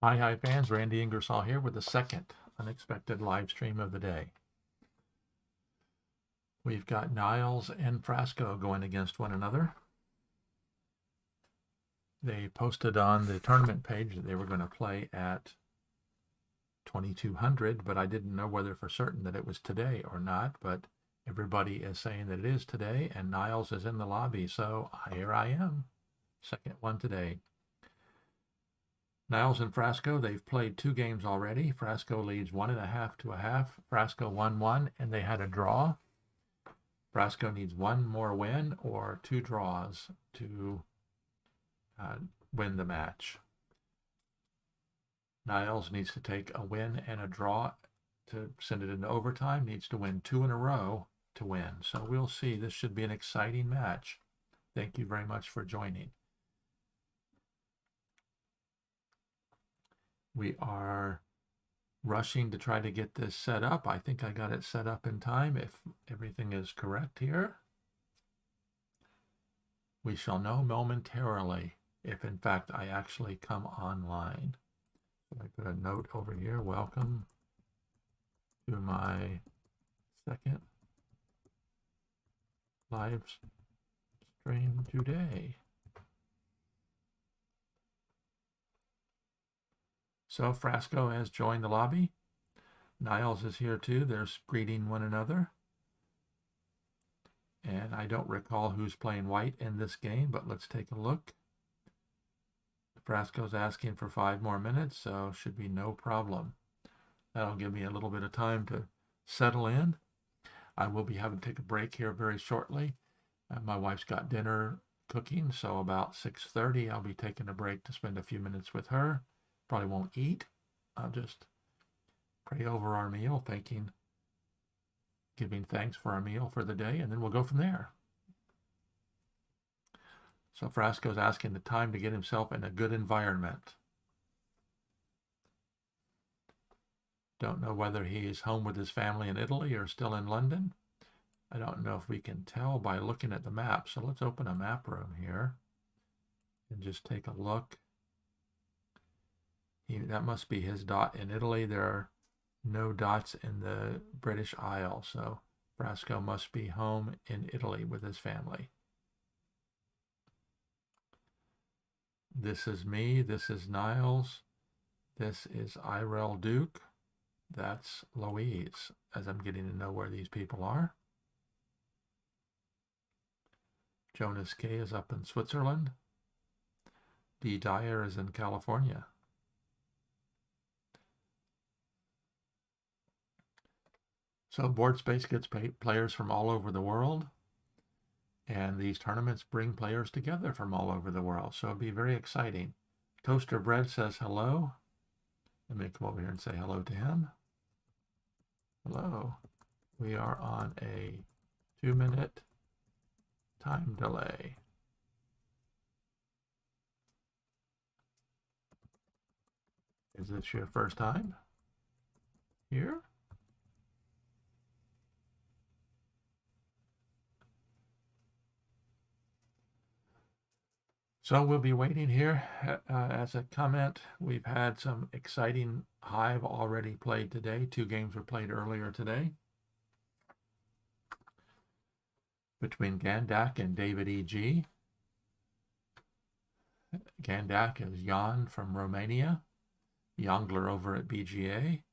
Hi, Hive fans. Randy Ingersoll here with the second unexpected live stream of the day. We've got Niles and Frasco going against one another. They posted on the tournament page that they were going to play at 2200, but I didn't know whether for certain that it was today or not, but everybody is saying that it is today, and Niles is in the lobby, so here I am. Second one today. Niles and Frasco, they've played 2 games already. Frasco leads 1.5 to 1/2. Frasco won 1, and they had a draw. Frasco needs 1 more win or 2 draws to win the match. Niles needs to take a win and a draw to send it into overtime, needs to win 2 in a row to win. So we'll see. This should be an exciting match. Thank you very much for joining. We are rushing to try to get this set up. I think I got it set up in time if everything is correct here. We shall know momentarily if in fact I actually come online. So I put a note over here. Welcome to my second live stream today. So Frasco has joined the lobby. Niles is here too. They're greeting one another. And I don't recall who's playing white in this game, but let's take a look. Frasco's asking for 5 more minutes, so should be no problem. That'll give me a little bit of time to settle in. I will be having to take a break here very shortly. My wife's got dinner cooking, so about 6:30 I'll be taking a break to spend a few minutes with her. Probably won't eat. I'll just pray over our meal, giving thanks for our meal for the day, and then we'll go from there. So Frasco's asking the time to get himself in a good environment. Don't know whether he's home with his family in Italy or still in London. I don't know if we can tell by looking at the map. So let's open a map room here and just take a look. That must be his dot in Italy. There are no dots in the British Isles, so Frasco must be home in Italy with his family. This is me. This is Niles. This is Irel Duke. That's Louise, as I'm getting to know where these people are. Jonas K is up in Switzerland. D. Dyer is in California. So Board Space gets players from all over the world, and these tournaments bring players together from all over the world. So it'll be very exciting. Toaster Bread says hello. Let me come over here and say hello to him. Hello. We are on a 2-minute time delay. Is this your first time here? So we'll be waiting here. As a comment, we've had some exciting Hive already played today. 2 games were played earlier today between Gandak and David E.G. Gandak is Jan from Romania, Jongler over at BGA,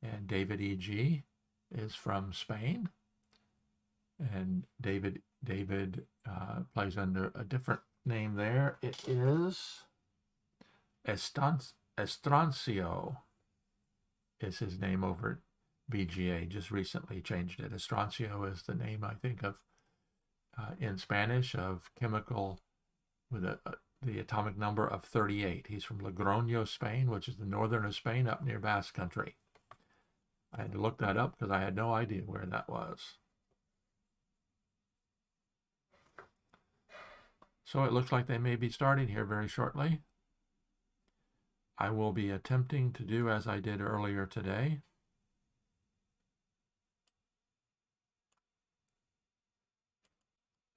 and David E.G. is from Spain. And David plays under a different name there. It is Estrancio is his name over at BGA. Just recently changed it. Estrancio is the name, I think, of in Spanish of chemical with the atomic number of 38. He's from Logroño, Spain, which is the northern of Spain up near Basque Country. I had to look that up because I had no idea where that was. So it looks like they may be starting here very shortly. I will be attempting to do as I did earlier today.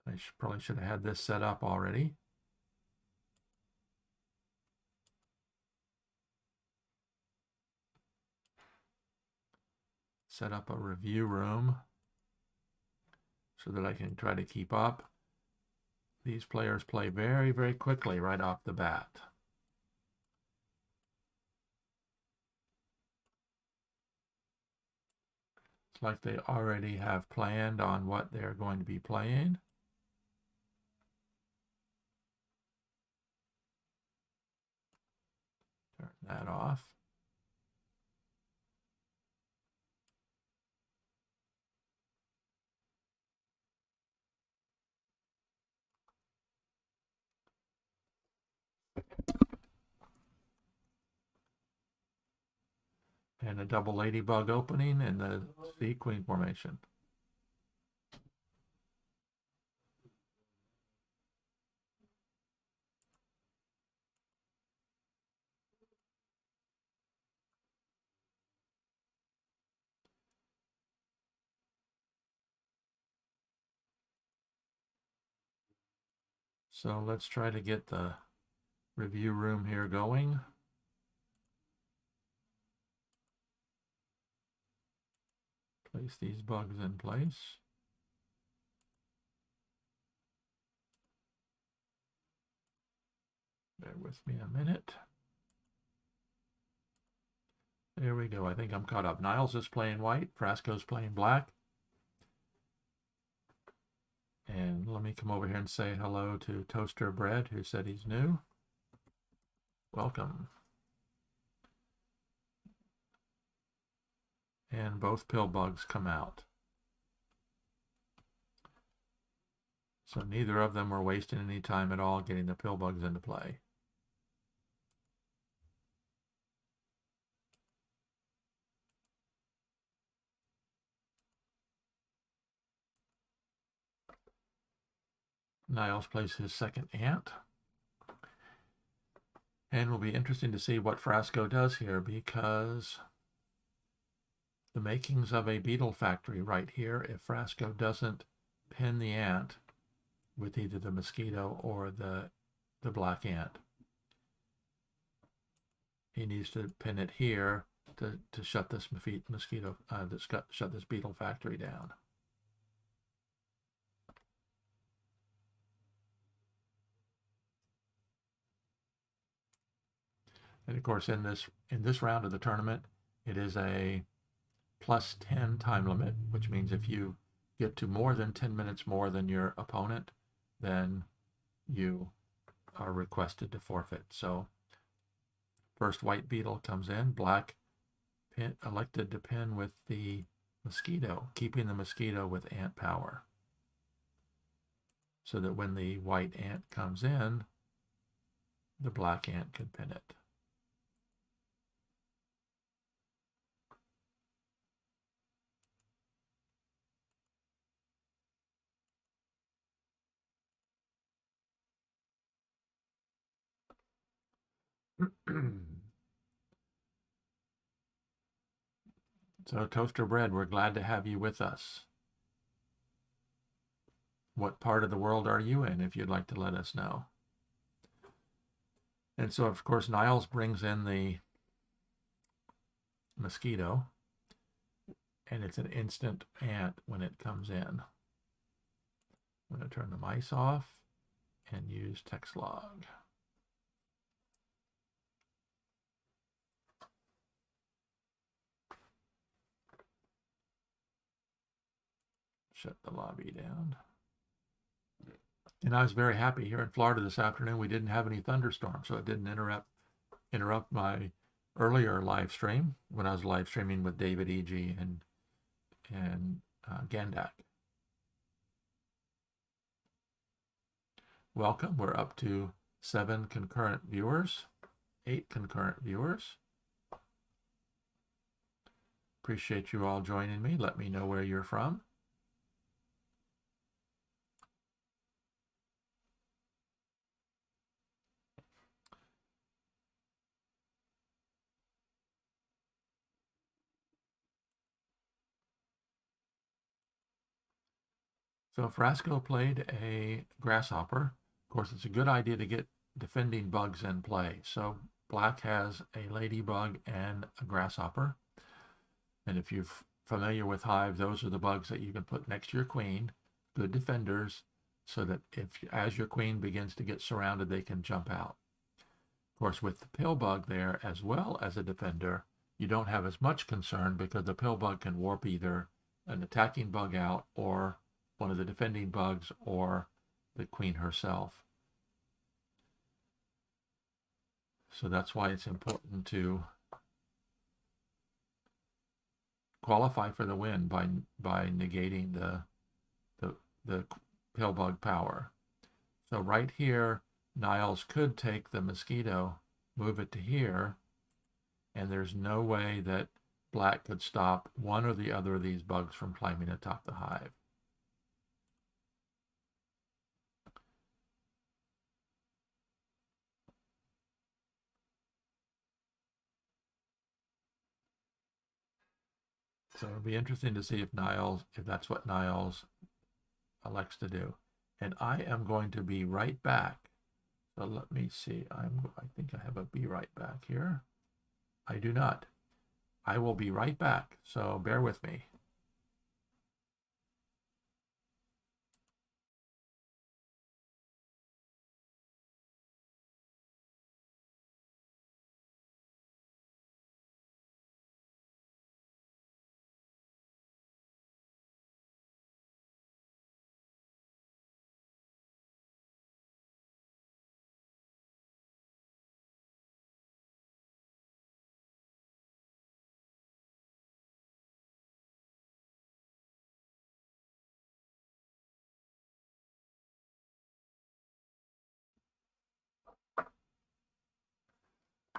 I probably should have had this set up already. set up a review room so that I can try to keep up. These players play very, very quickly right off the bat. It's like they already have planned on what they're going to be playing. Turn that off. And a double ladybug opening in the C-Queen formation. So let's try to get the review room here going. Place these bugs in place. Bear with me a minute. There we go. I think I'm caught up. Neighlles is playing white. Frasco's playing black. And let me come over here and say hello to Toaster Bread, who said he's new. Welcome. And both pill bugs come out. So neither of them were wasting any time at all getting the pill bugs into play. Neighlles plays his second ant. And it will be interesting to see what Frasco does here, because the makings of a beetle factory right here, if Frasco doesn't pin the ant with either the mosquito or the black ant, he needs to pin it here to shut this mosquito, shut this beetle factory down. And of course, in this round of the tournament, it is a +10 time limit, which means if you get to more than 10 minutes more than your opponent, then you are requested to forfeit. So first white beetle comes in, black elected to pin with the mosquito, keeping the mosquito with ant power, so that when the white ant comes in, the black ant can pin it. So Toaster Bread, we're glad to have you with us. What part of the world are you in, if you'd like to let us know? And so, of course, Neighlles brings in the mosquito, and it's an instant ant when it comes in. I'm going to turn the mice off and use text log. Shut the lobby down. And I was very happy here in Florida this afternoon. We didn't have any thunderstorms, so it didn't interrupt my earlier live stream when I was live streaming with David E.G. and Gandak. Welcome. We're up to 7 concurrent viewers, 8 concurrent viewers. Appreciate you all joining me. Let me know where you're from. So Frasco played a grasshopper. Of course, it's a good idea to get defending bugs in play. So black has a ladybug and a grasshopper. And if you've familiar with Hive, those are the bugs that you can put next to your queen, good defenders, so that as your queen begins to get surrounded, they can jump out. Of course, with the pill bug there as well as a defender, you don't have as much concern because the pill bug can warp either an attacking bug out or one of the defending bugs or the queen herself. So that's why it's important to qualify for the win by negating the pill bug power. So right here, Neighlles could take the mosquito, move it to here, and there's no way that black could stop one or the other of these bugs from climbing atop the hive. So it'll be interesting to see if that's what Neighlles elects to do. And I am going to be right back. So let me see. I think I have a be right back here. I do not. I will be right back. So bear with me.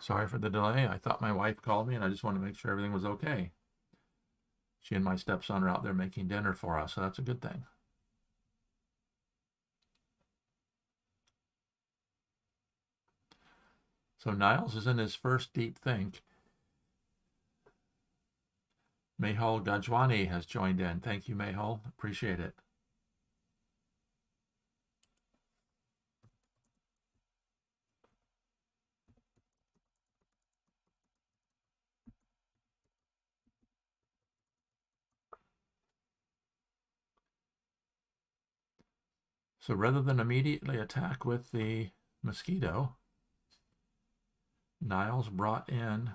Sorry for the delay. I thought my wife called me and I just wanted to make sure everything was okay. She and my stepson are out there making dinner for us, so that's a good thing. So Neighlles is in his first deep think. Mehul Gajwani has joined in. Thank you, Mehul. Appreciate it. So rather than immediately attack with the mosquito, Neighlles brought in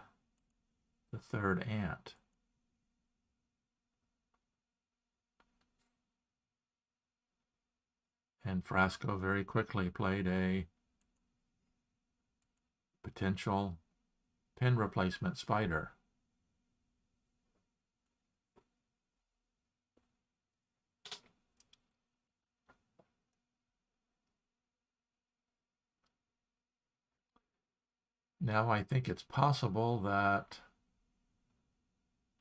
the third ant. And Frasco very quickly played a potential pin replacement spider. Now I think it's possible that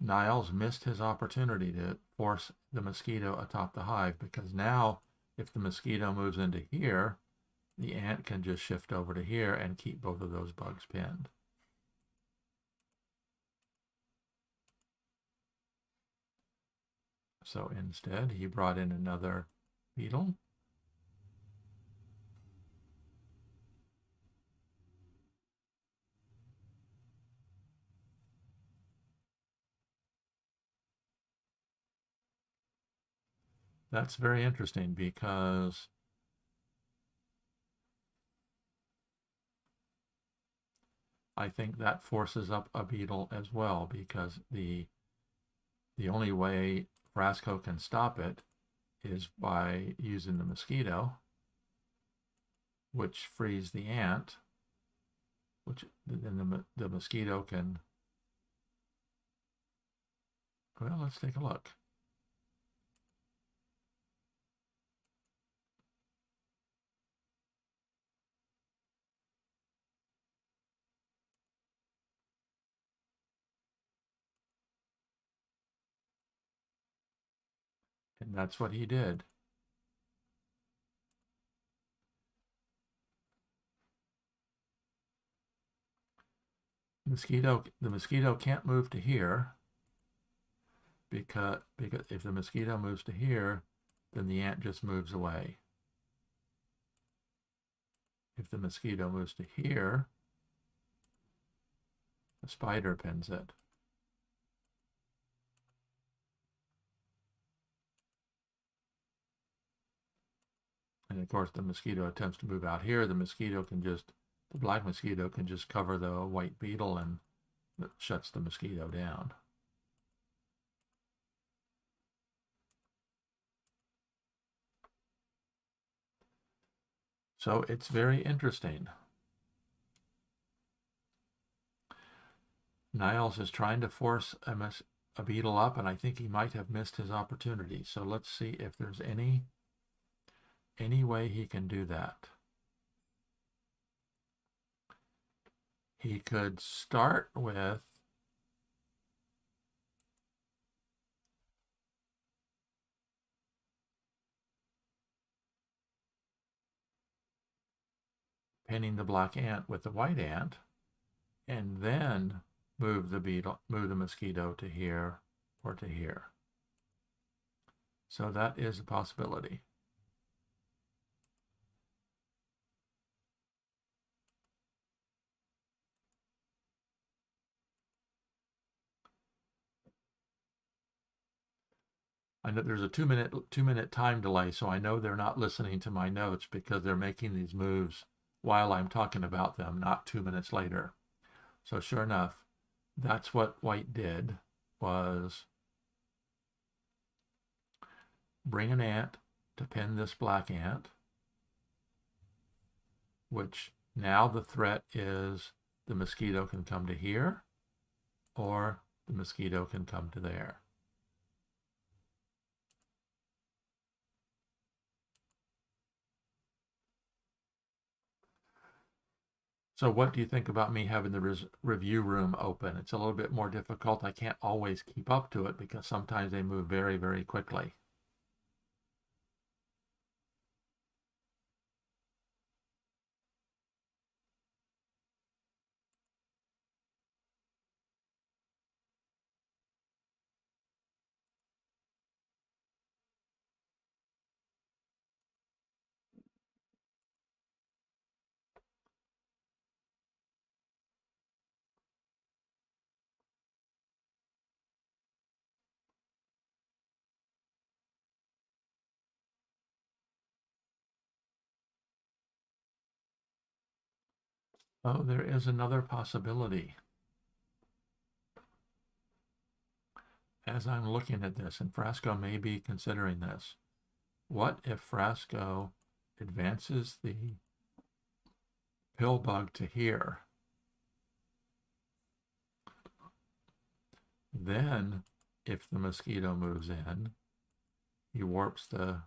Neighlles missed his opportunity to force the mosquito atop the hive, because now if the mosquito moves into here, the ant can just shift over to here and keep both of those bugs pinned. So instead, he brought in another beetle. That's very interesting because I think that forces up a beetle as well, because the only way Frasco can stop it is by using the mosquito, which frees the ant, which then the mosquito can, well, let's take a look. And that's what he did. The mosquito can't move to here, because if the mosquito moves to here, then the ant just moves away. If the mosquito moves to here, the spider pins it. And of course, the mosquito attempts to move out here. The black mosquito can just cover the white beetle and it shuts the mosquito down. So it's very interesting. Niles is trying to force a beetle up, and I think he might have missed his opportunity. So let's see if there's any way he can do that. He could start with pinning the black ant with the white ant, and then move the mosquito to here or to here. So that is a possibility. I know there's a two minute time delay, so I know they're not listening to my notes because they're making these moves while I'm talking about them, not 2 minutes later. So sure enough, that's what white did, was bring an ant to pin this black ant, which now the threat is the mosquito can come to here or the mosquito can come to there. So what do you think about me having the review room open? It's a little bit more difficult. I can't always keep up to it because sometimes they move very, very quickly. Oh, there is another possibility. As I'm looking at this, and Frasco may be considering this, what if Frasco advances the pill bug to here? Then, if the mosquito moves in, he warps the...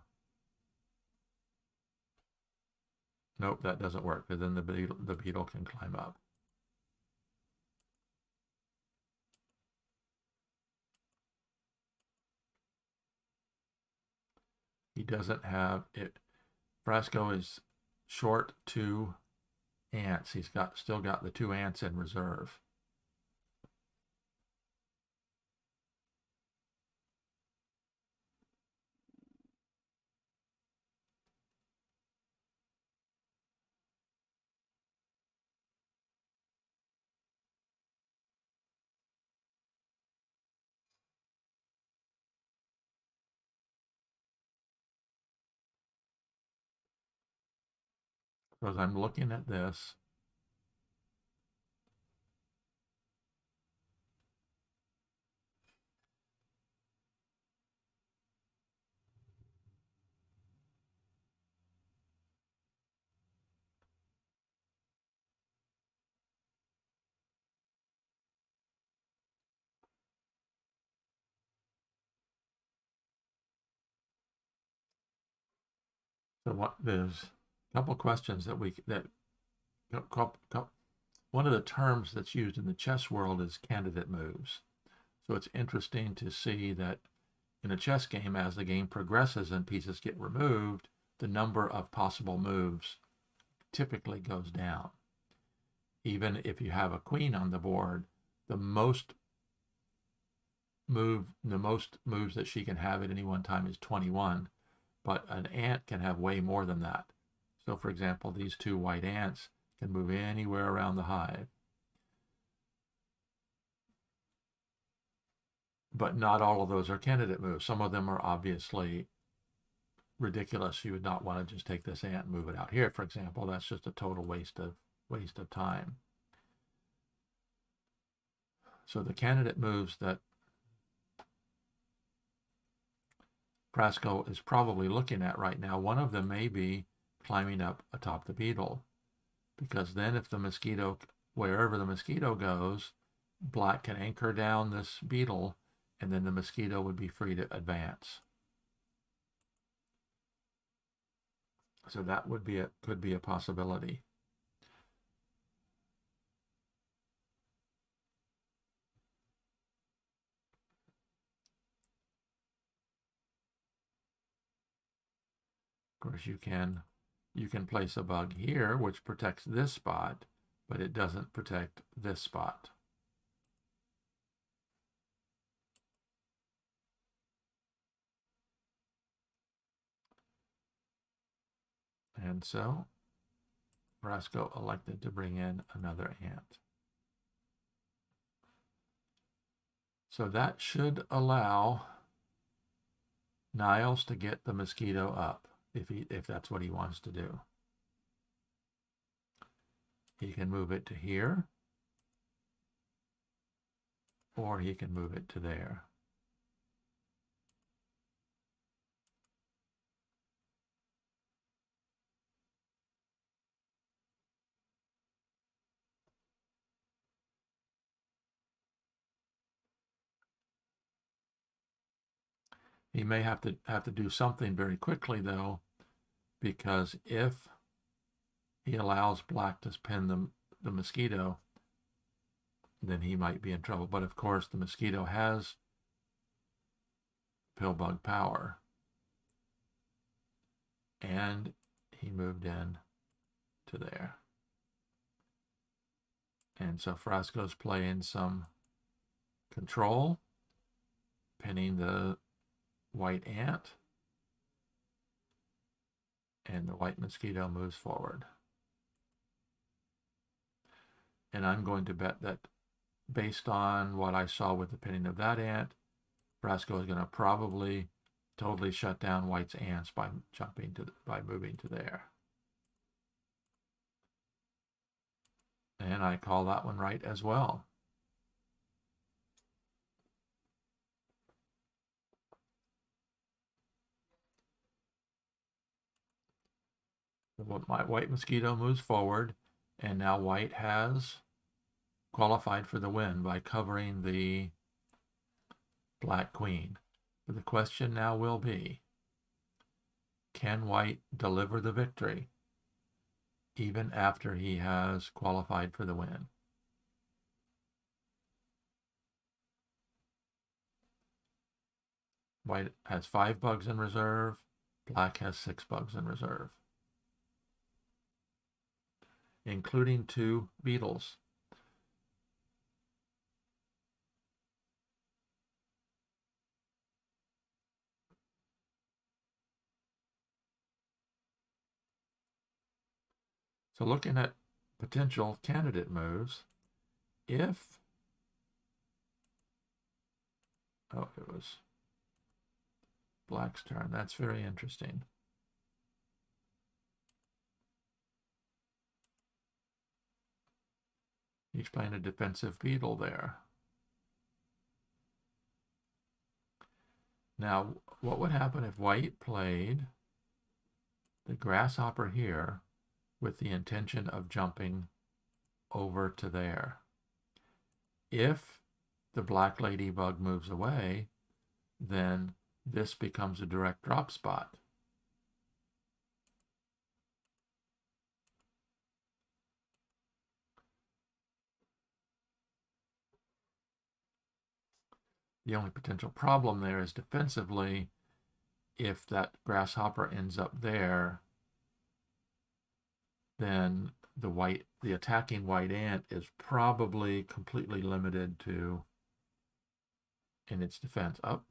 Nope, that doesn't work, because then the beetle can climb up. He doesn't have it. Frasco is short 2 ants. He's still got the 2 ants in reserve. So as I'm looking at this, there's a couple questions that one of the terms that's used in the chess world is candidate moves. So it's interesting to see that in a chess game, as the game progresses and pieces get removed, the number of possible moves typically goes down. Even if you have a queen on the board, the most moves that she can have at any one time is 21, but an ant can have way more than that. So for example, these 2 white ants can move anywhere around the hive. But not all of those are candidate moves. Some of them are obviously ridiculous. You would not want to just take this ant and move it out here, for example. That's just a total waste of time. So the candidate moves that Frasco is probably looking at right now, one of them may be climbing up atop the beetle, because then if the mosquito, wherever the mosquito goes, black can anchor down this beetle, and then the mosquito would be free to advance. So that would be could be a possibility. Of course, you can place a bug here, which protects this spot, but it doesn't protect this spot. And so Frasco elected to bring in another ant. So that should allow Niles to get the mosquito up, if that's what he wants to do. He can move it to here, or he can move it to there. He may have to do something very quickly, though, because if he allows black to pin the mosquito, then he might be in trouble. But of course, the mosquito has pillbug power, and he moved in to there. And so Frasco's playing some control, pinning the white ant, and the white mosquito moves forward. And I'm going to bet that based on what I saw with the pinning of that ant, Frasco is going to probably totally shut down white's ants by moving to there. And I call that one right as well. My white mosquito moves forward, and now white has qualified for the win by covering the black queen. But the question now will be, can white deliver the victory even after he has qualified for the win? White has 5 bugs in reserve, black has 6 bugs in reserve, including 2 beetles. So looking at potential candidate moves, if, oh, it was black's turn. That's very interesting. He's playing a defensive beetle there. Now, what would happen if white played the grasshopper here with the intention of jumping over to there? If the black ladybug moves away, then this becomes a direct drop spot. The only potential problem there is defensively, if that grasshopper ends up there, then the attacking white ant is probably completely limited in its defense. Up.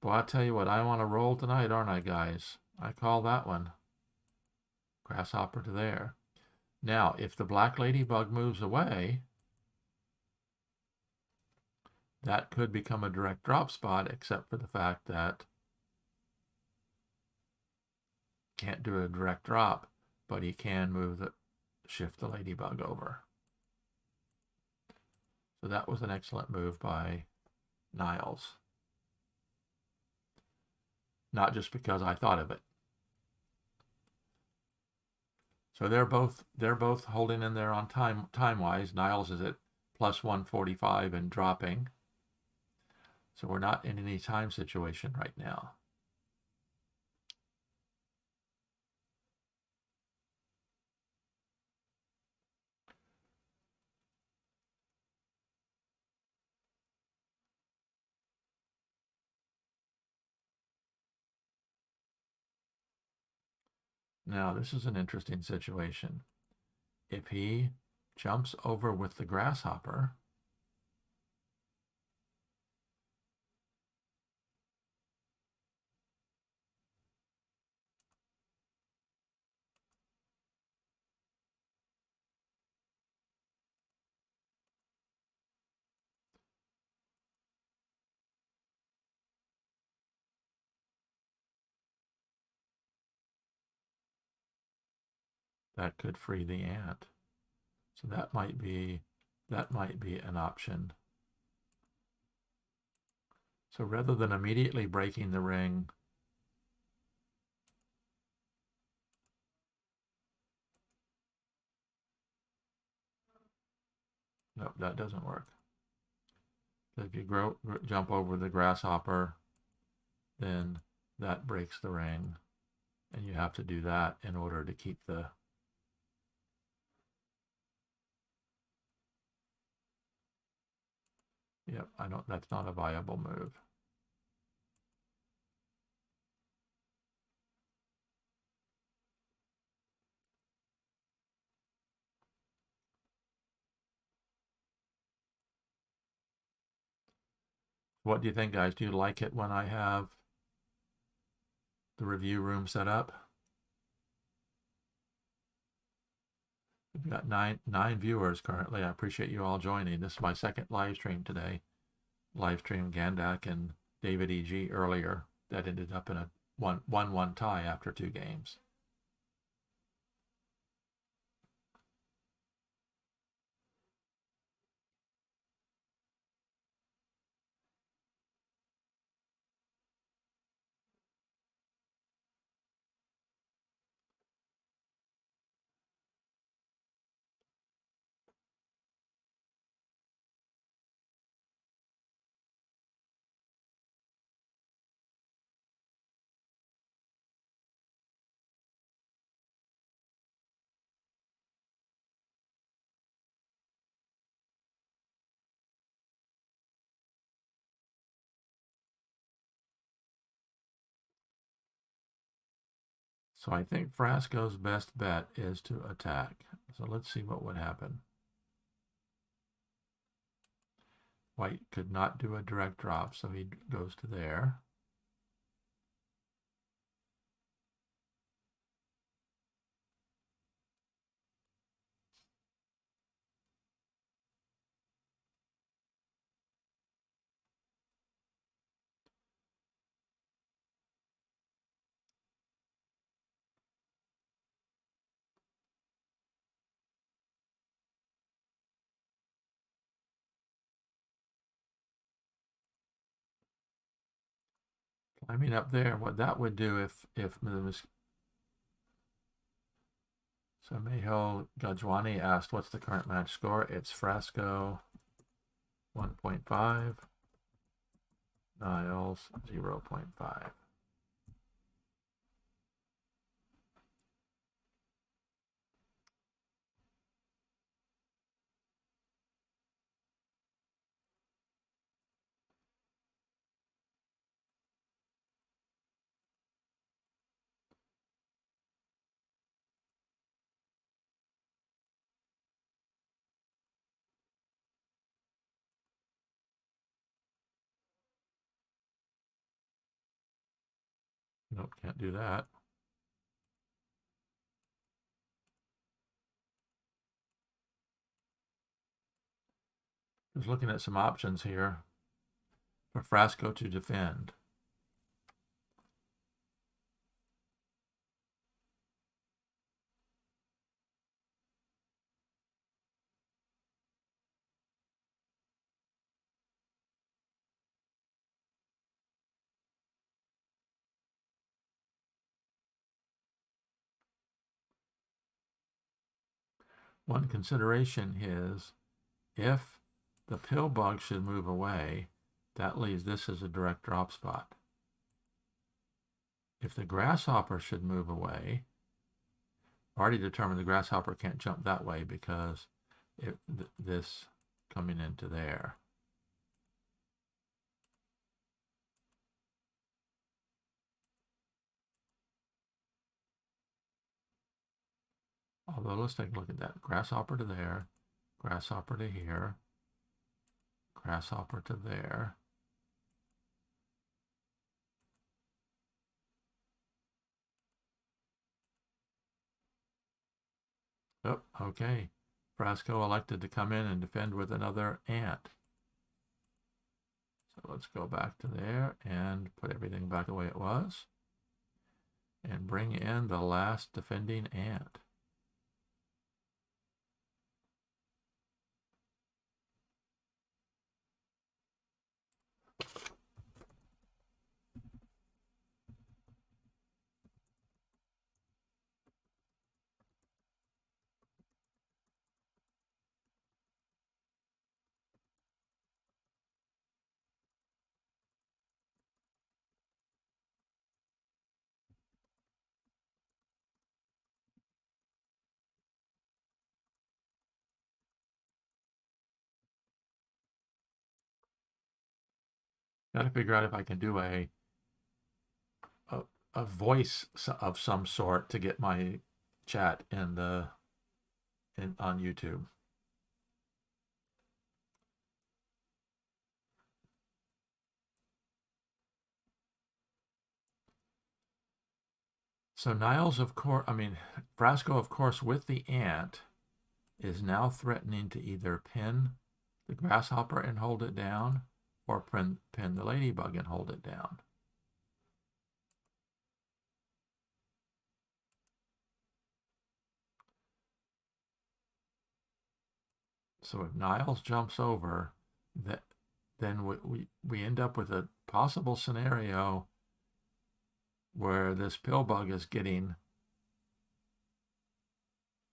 Boy, I'll tell you what, I want to roll tonight, aren't I, guys? I call that one. Grasshopper to there. Now, if the black ladybug moves away, that could become a direct drop spot, except for the fact that can't do a direct drop, but he can shift the ladybug over. So that was an excellent move by Neighlles. Not just because I thought of it. So they're both holding in there on time wise. Neighlles is at plus 145 and dropping. So we're not in any time situation right now. Now this is an interesting situation. If he jumps over with the grasshopper, that could free the ant. So that might be an option. So rather than immediately breaking the ring, nope, that doesn't work. If you jump over the grasshopper, then that breaks the ring, and you have to do that in order to keep the Yep, that's not a viable move. What do you think, guys? Do you like it when I have the review room set up? We've got nine viewers currently. I appreciate you all joining. This is my second live stream today. Live stream Gandak and David E.G. earlier. That ended up in a 1-1 tie after 2 games. So I think Frasco's best bet is to attack. So let's see what would happen. White could not do a direct drop, so he goes to there. Climbing up there, what that would do if so Mehul Gajwani asked, what's the current match score? It's Frasco 1.5, Neighlles 0.5. Nope, can't do that. Just looking at some options here for Frasco to defend. one consideration is if the pill bug should move away, that leaves this as a direct drop spot. If the grasshopper should move away, already determined the grasshopper can't jump that way because this coming into there. Although let's take a look at that. Grasshopper to there, grasshopper to here, grasshopper to there. Oh, okay. Frasco elected to come in and defend with another ant. So let's go back to there and put everything back the way it was. And bring in the last defending ant. Got to figure out if I can do a voice of some sort to get my chat on YouTube. So Niles, of course, Frasco, of course, with the ant, is now threatening to either pin the grasshopper and hold it down, or pin the ladybug and hold it down. So if Niles jumps over, then we end up with a possible scenario where this pill bug is getting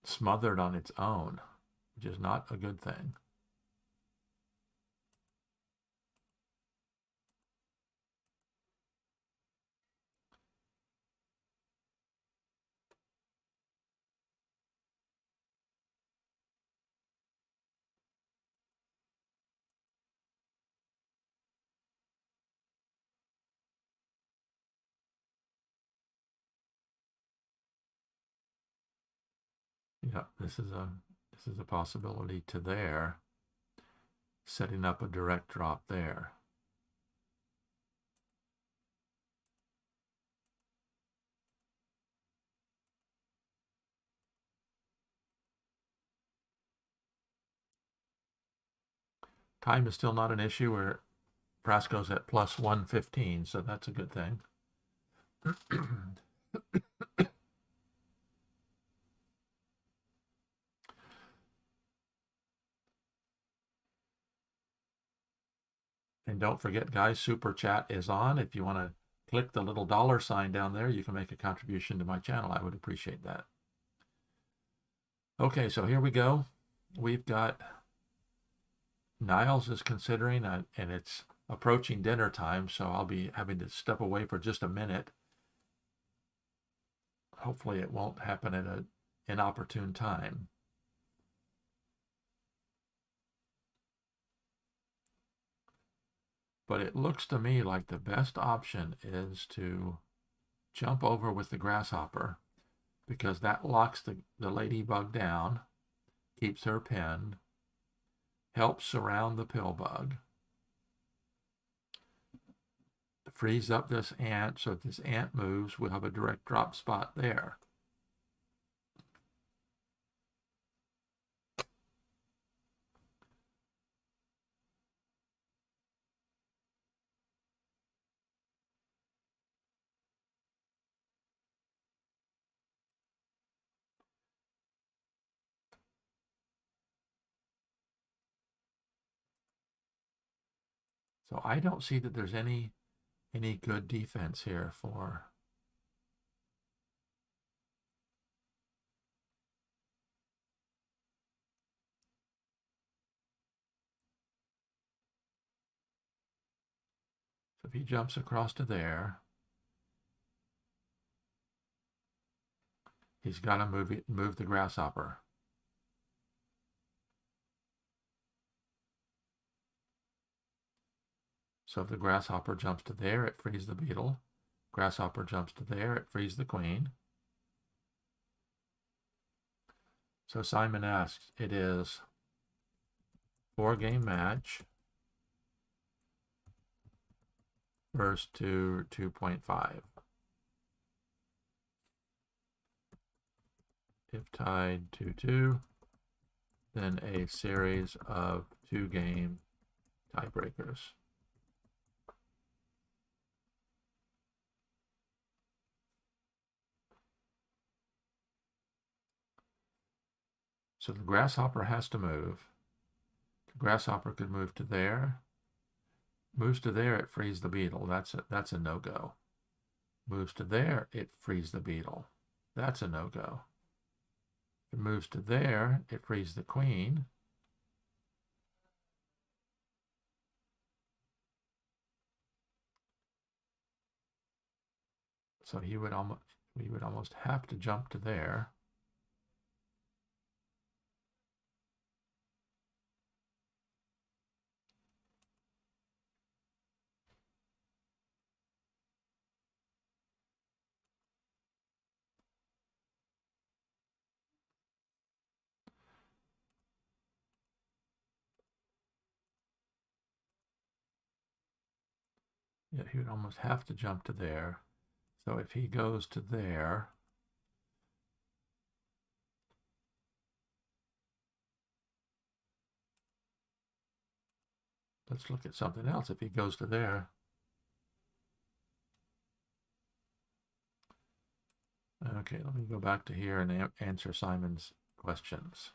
smothered on its own, which is not a good thing. Yeah, this is a possibility to there, setting up a direct drop there. Time is still not an issue. Where Frasco's at plus 115, so that's a good thing. And don't forget, guys, Super Chat is on. If you want to click the little $sign down there, you can make a contribution to my channel. I would appreciate that. Okay, so here we go. We've got Niles is considering, and it's approaching dinner time, so I'll be having to step away for just a minute. Hopefully it won't happen at an inopportune time. But it looks to me like the best option is to jump over with the grasshopper, because that locks the ladybug down, keeps her pinned, helps surround the pill bug, frees up this ant, so if this ant moves, we'll have a direct drop spot there. So I don't see that there's any good defense here for he jumps across to there, he's got to move the grasshopper. So if the grasshopper jumps to there, it frees the beetle. Grasshopper jumps to there, it frees the queen. So Simon asks, it is 4-game match, first to 2.5. If tied 2-2, then a series of 2-game tiebreakers. So the grasshopper has to move. The grasshopper could move to there. Moves to there, it frees the beetle. That's a no-go. Moves to there, it frees the beetle. That's a no-go. If it moves to there, it frees the queen. So we would almost have to jump to there. Yeah, he would almost have to jump to there. So if he goes to there, let's look at something else. If he goes to there, okay, let me go back to here and answer Simon's questions.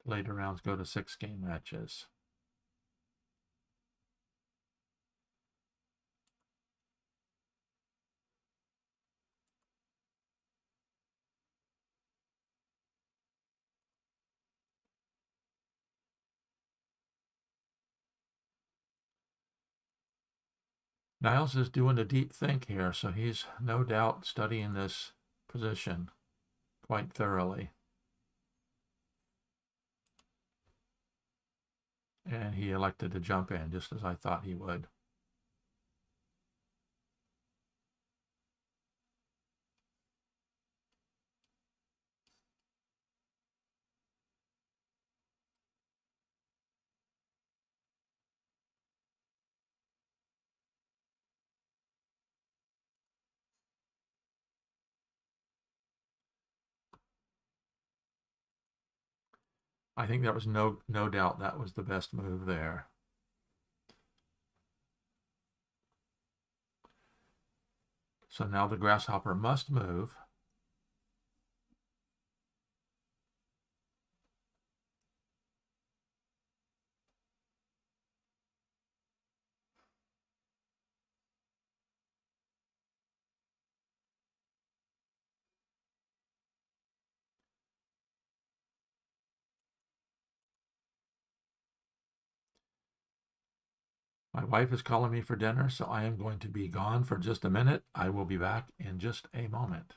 Later rounds go to 6-game matches. Niles is doing a deep think here, so he's no doubt studying this position quite thoroughly. And he elected to jump in, just as I thought he would. I think there was no doubt that was the best move there. So now the grasshopper must move. My wife is calling me for dinner, so I am going to be gone for just a minute. I will be back in just a moment.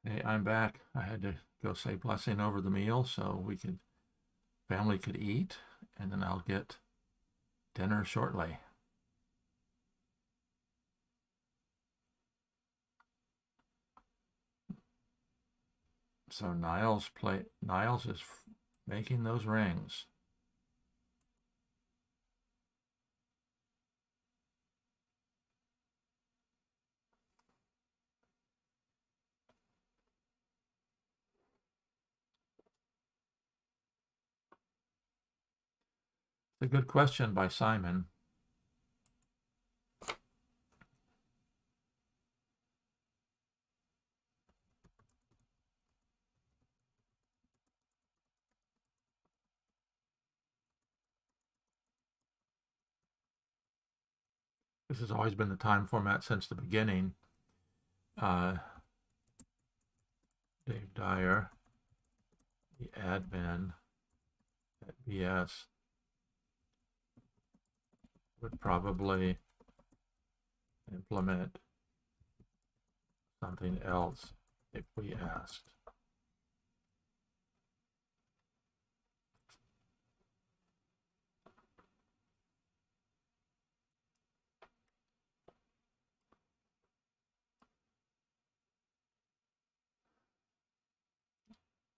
Hey, I'm back. I had to go say blessing over the meal so family could eat, and then I'll get dinner shortly. So Niles is making those rings. It's a good question by Simon. This has always been the time format since the beginning. Dave Dyer, the admin at BS, would probably implement something else if we asked.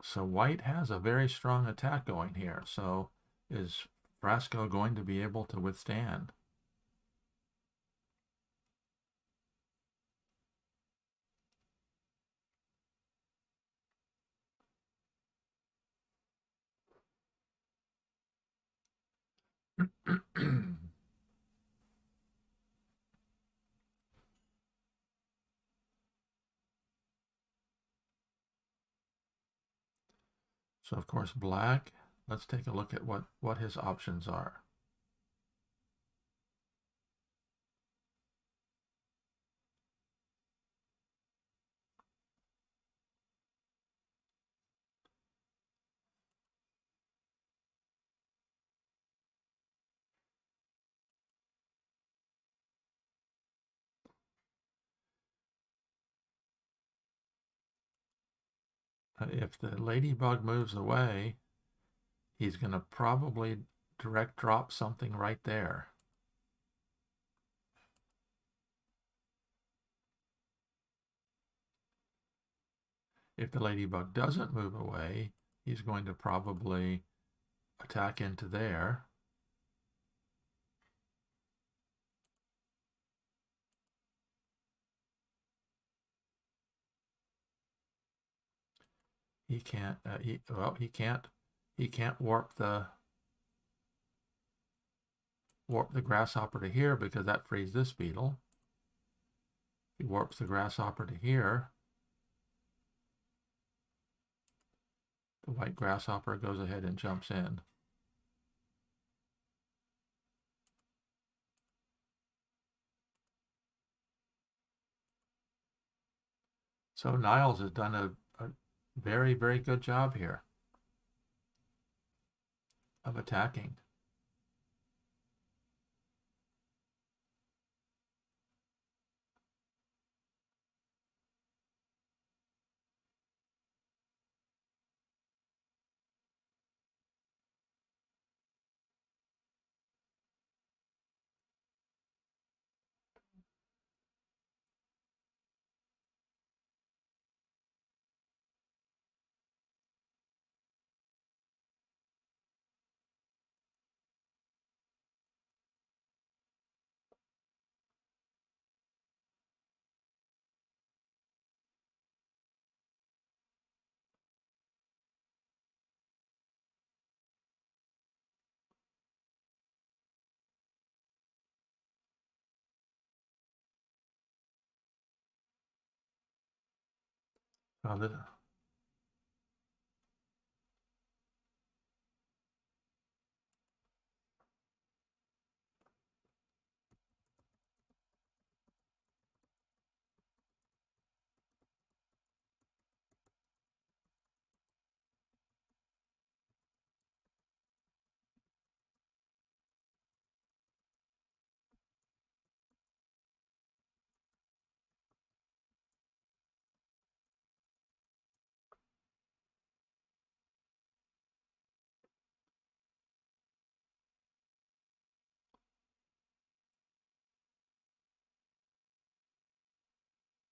So white has a very strong attack going here. So is Frasco going to be able to withstand? So of course black, let's take a look at what his options are. If the ladybug moves away, he's going to probably direct drop something right there. If the ladybug doesn't move away, he's going to probably attack into there. He can't. He can't warp the grasshopper to here because that frees this beetle. He warps the grasshopper to here. The white grasshopper goes ahead and jumps in. So Niles has done a very, very good job here of attacking. Well,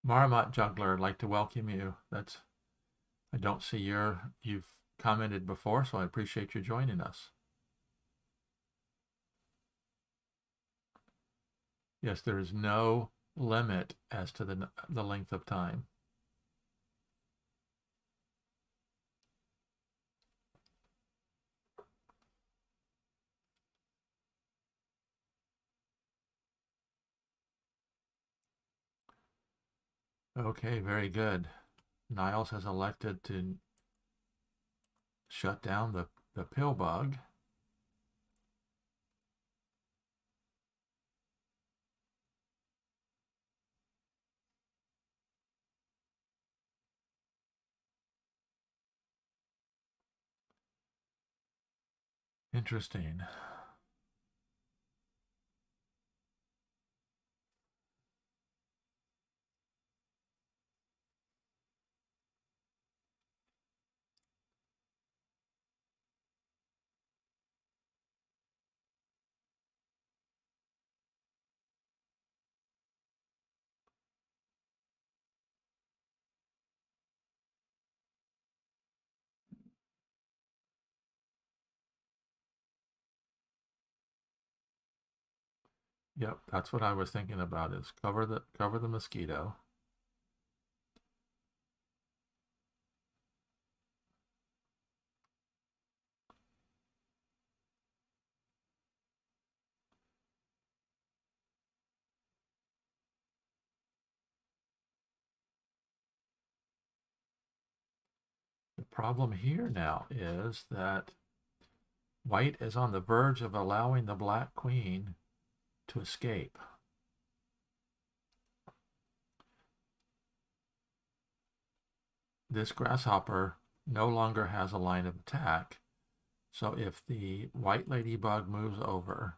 Marmot Juggler, I'd like to welcome you. I don't see you've commented before, so I appreciate you joining us. Yes, there is no limit as to the length of time. Okay, very good. Neighlles has elected to shut down the pill bug. Interesting. Yep, that's what I was thinking about is cover the mosquito. The problem here now is that white is on the verge of allowing the black queen to escape. This grasshopper no longer has a line of attack, so if the white ladybug moves over,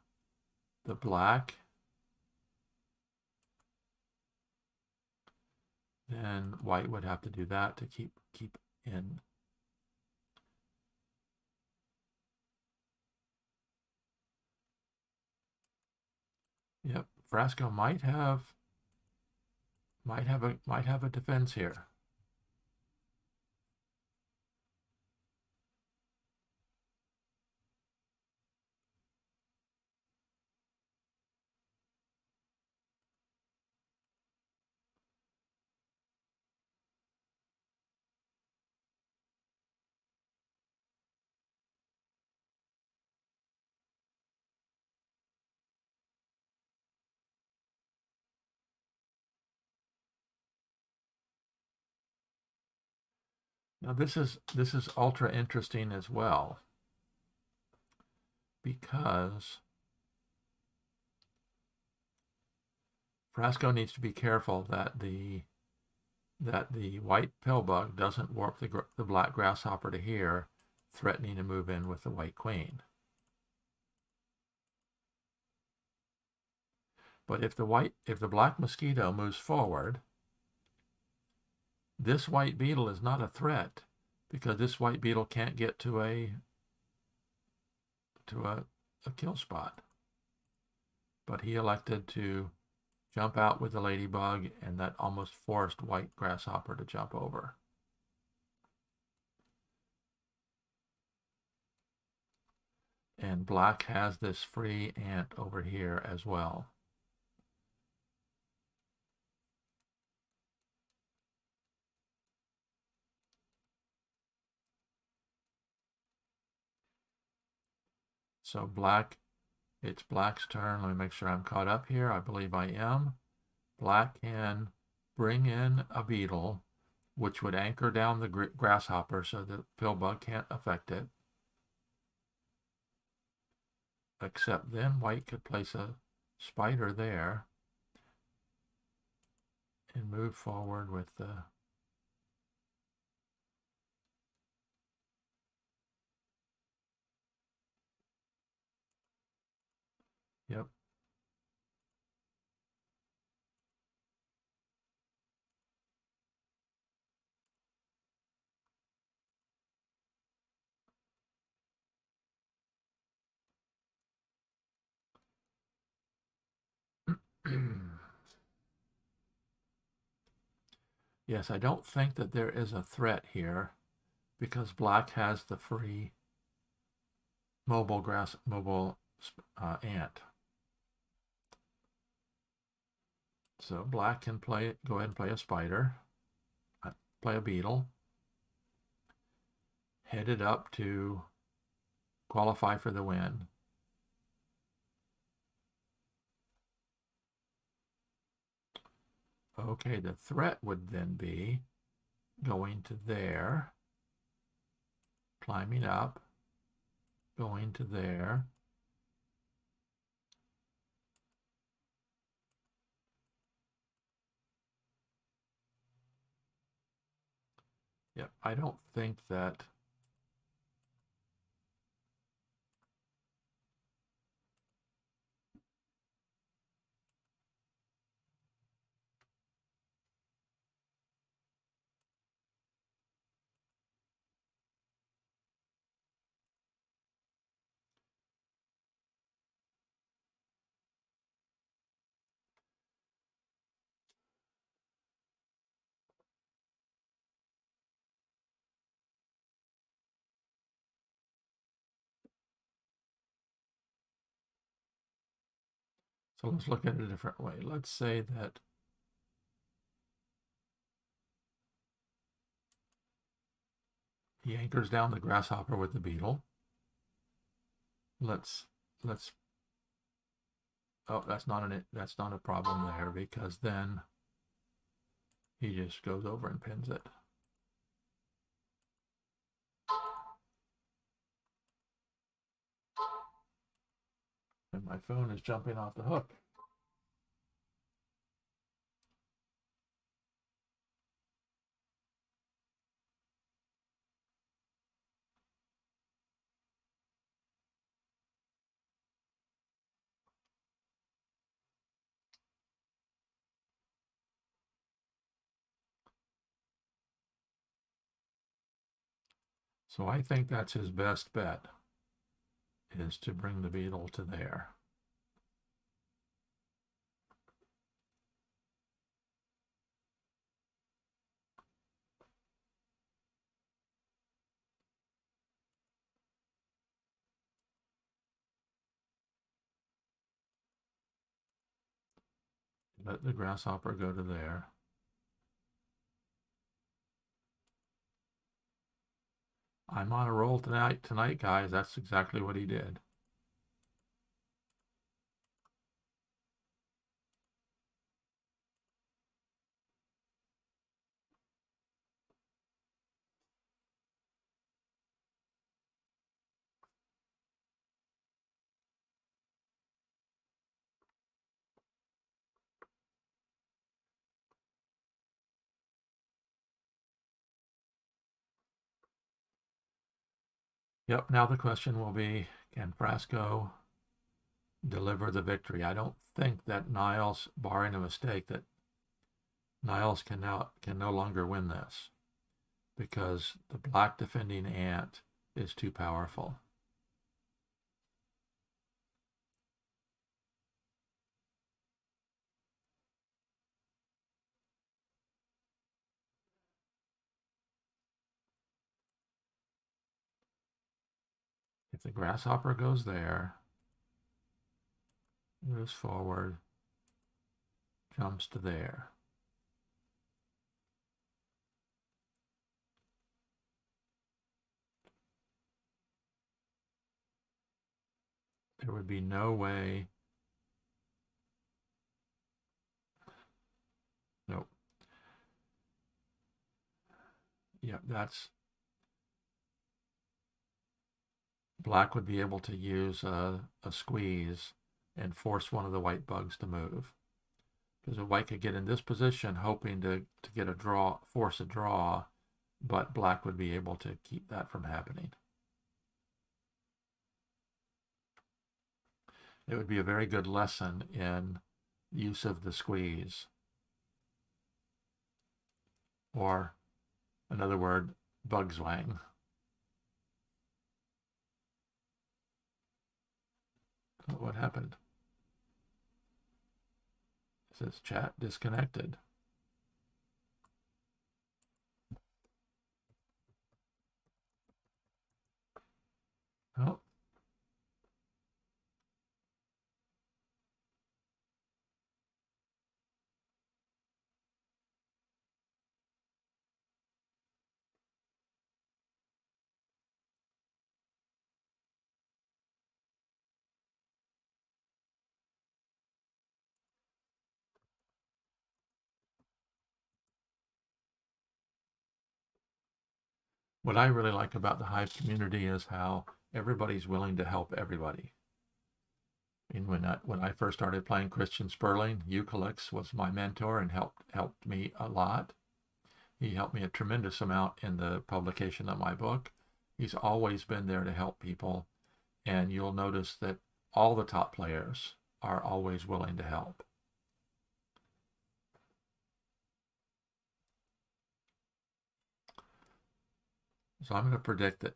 the black, then white would have to do that to keep in. Yep, Frasco might have a defense here. Now this is ultra interesting as well, because Frasco needs to be careful that the white pillbug doesn't warp the black grasshopper to here, threatening to move in with the white queen. But if the black mosquito moves forward, this white beetle is not a threat, because this white beetle can't get to a kill spot. But he elected to jump out with the ladybug, and that almost forced white grasshopper to jump over. And black has this free ant over here as well. So it's black's turn. Let me make sure I'm caught up here. I believe I am. Black can bring in a beetle, which would anchor down the grasshopper so the pillbug can't affect it. Except then white could place a spider there and move forward with the yep. Yes, I don't think that there is a threat here because black has the free mobile ant. So black can go ahead and play a spider, play a beetle, head it up to qualify for the win. Okay, the threat would then be going to there, climbing up, going to there. Yep, I don't think that so let's look at it a different way. Let's say that he anchors down the grasshopper with the beetle. Let's oh, that's not a problem there because then he just goes over and pins it. And my phone is jumping off the hook. So I think that's his best bet, is to bring the beetle to there. Let the grasshopper go to there. I'm on a roll tonight, guys. That's exactly what he did. Yep, now the question will be, can Frasco deliver the victory? I don't think that Niles, barring a mistake, that Niles can no longer win this because the black defending ant is too powerful. If the grasshopper goes there, moves forward, jumps to there. There would be no way. Nope. Yep, that's black would be able to use a squeeze and force one of the white bugs to move. Because a white could get in this position hoping to get a draw, force a draw, but black would be able to keep that from happening. It would be a very good lesson in use of the squeeze. Or, another word, bug zwang. What happened? It says chat disconnected. What I really like about the Hive community is how everybody's willing to help everybody. And when I first started playing Christian Sperling, Eucalyx was my mentor and helped me a lot. He helped me a tremendous amount in the publication of my book. He's always been there to help people, and you'll notice that all the top players are always willing to help. So I'm going to predict that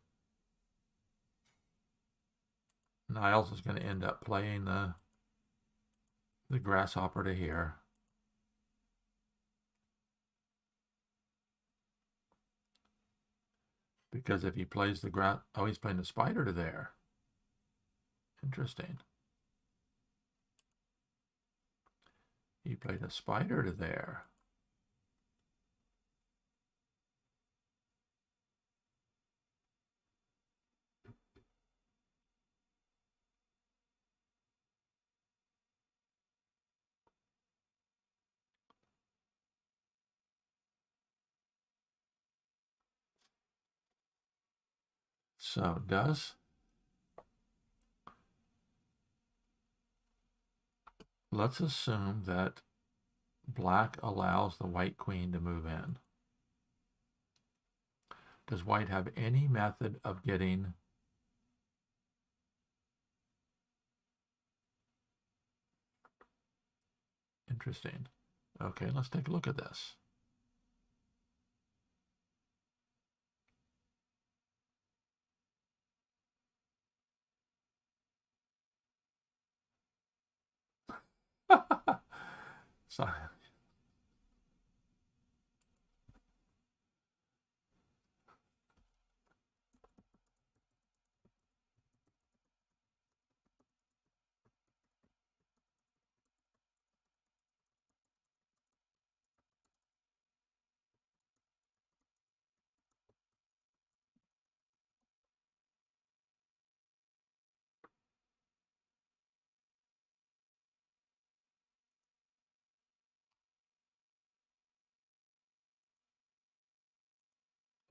Neighlles is going to end up playing the grasshopper to here. Because if he plays the oh, he's playing the spider to there. Interesting. He played a spider to there. So let's assume that black allows the white queen to move in. Does white have any method of getting interesting? Okay, let's take a look at this. So,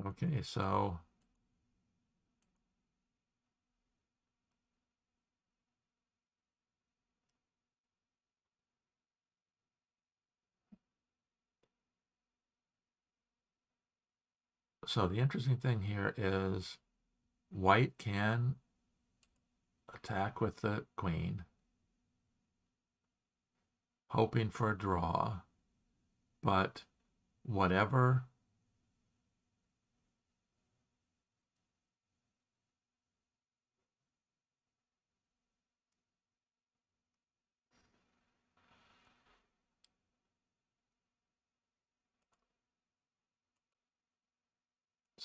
okay, so the interesting thing here is white can attack with the queen, hoping for a draw, but whatever.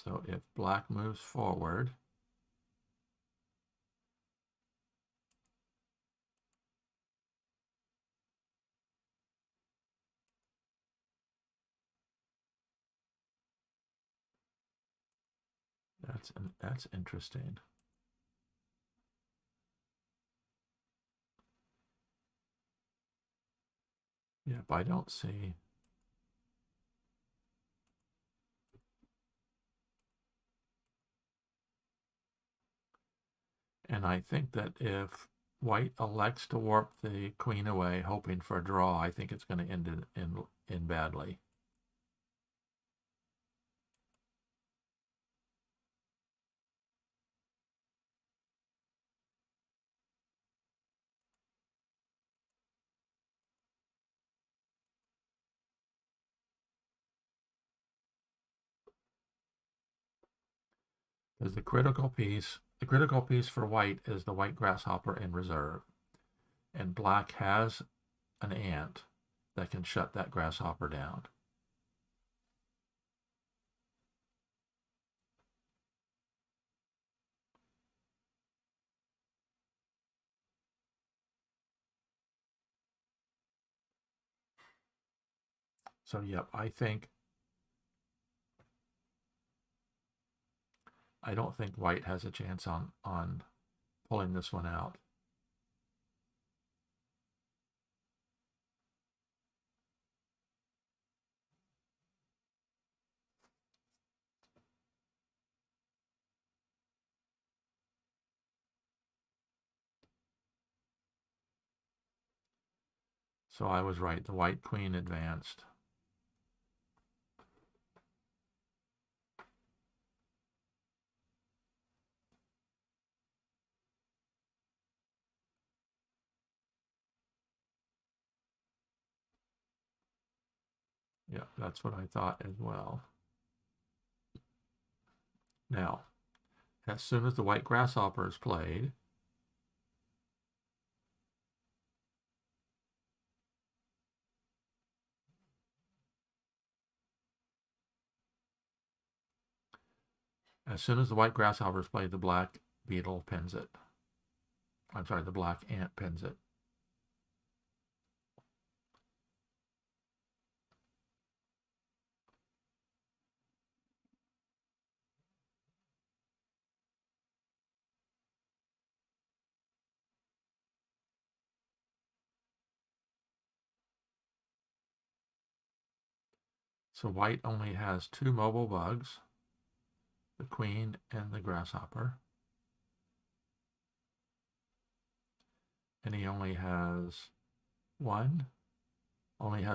So if black moves forward, that's interesting. Yep, I don't see. And I think that if white elects to warp the queen away, hoping for a draw, I think it's going to end in badly. Because the critical piece for white is the white grasshopper in reserve. And black has an ant that can shut that grasshopper down. So, yep, I don't think white has a chance on pulling this one out. So I was right. The white queen advanced. Yeah, that's what I thought as well. Now, as soon as the white grasshopper is played, the black beetle pins it. I'm sorry, the black ant pins it. So white only has two mobile bugs, the queen and the grasshopper. And he only has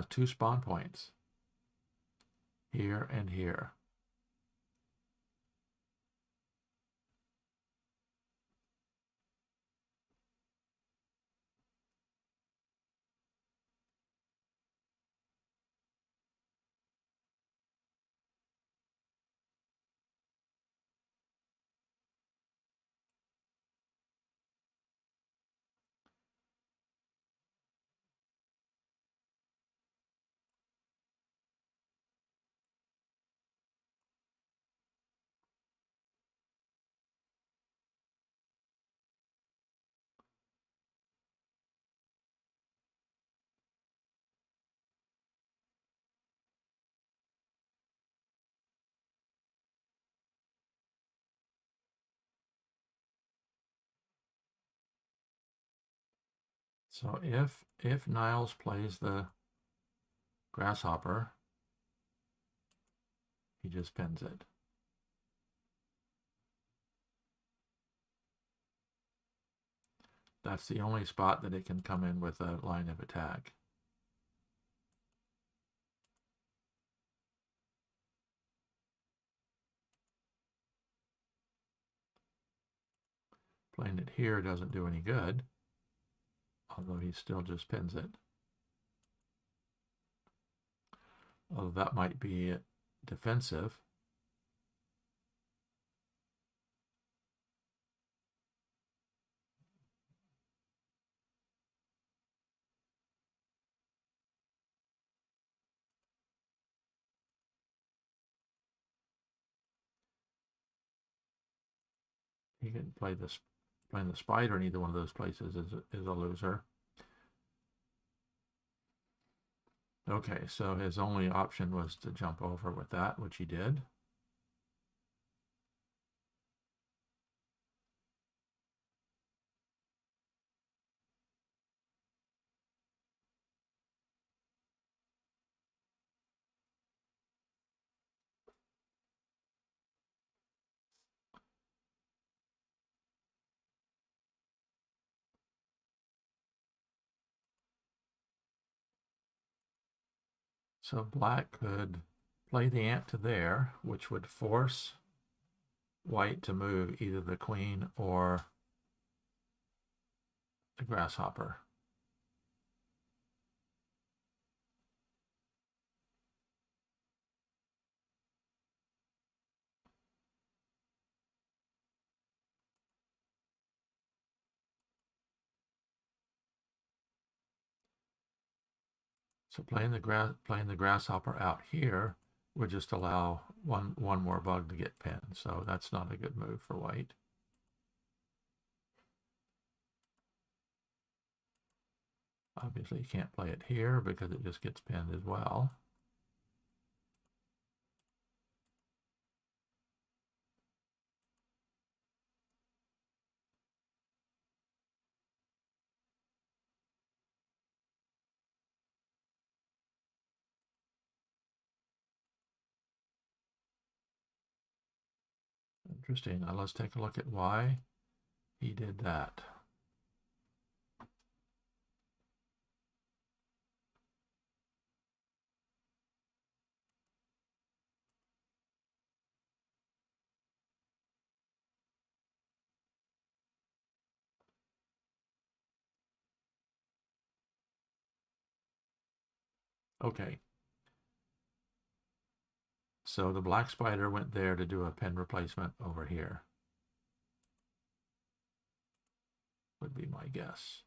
two spawn points, here and here. So if Niles plays the grasshopper, he just pins it. That's the only spot that it can come in with a line of attack. Playing it here doesn't do any good, although he still just pins it. Although that might be defensive. He can play this. Playing the spider in either one of those places is a loser. Okay, so his only option was to jump over with that, which he did. So black could play the ant to there, which would force white to move either the queen or the grasshopper. So playing the grasshopper out here would just allow one more bug to get pinned. So that's not a good move for white. Obviously you can't play it here because it just gets pinned as well. Interesting. Now let's take a look at why he did that. Okay. So the black spider went there to do a pin replacement over here. Would be my guess.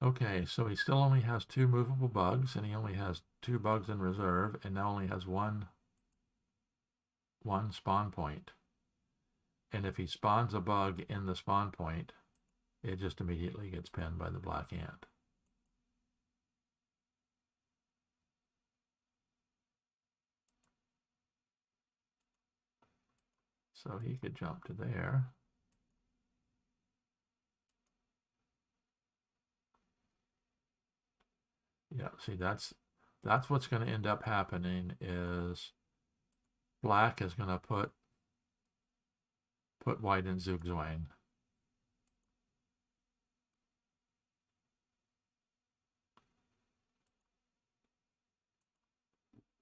Okay, so he still only has 2 movable bugs, and he only has 2 bugs in reserve, and now only has one spawn point. And if he spawns a bug in the spawn point, it just immediately gets pinned by the black ant. So he could jump to there. Yeah, see, that's what's going to end up happening is black is going to put white in Zugzwang.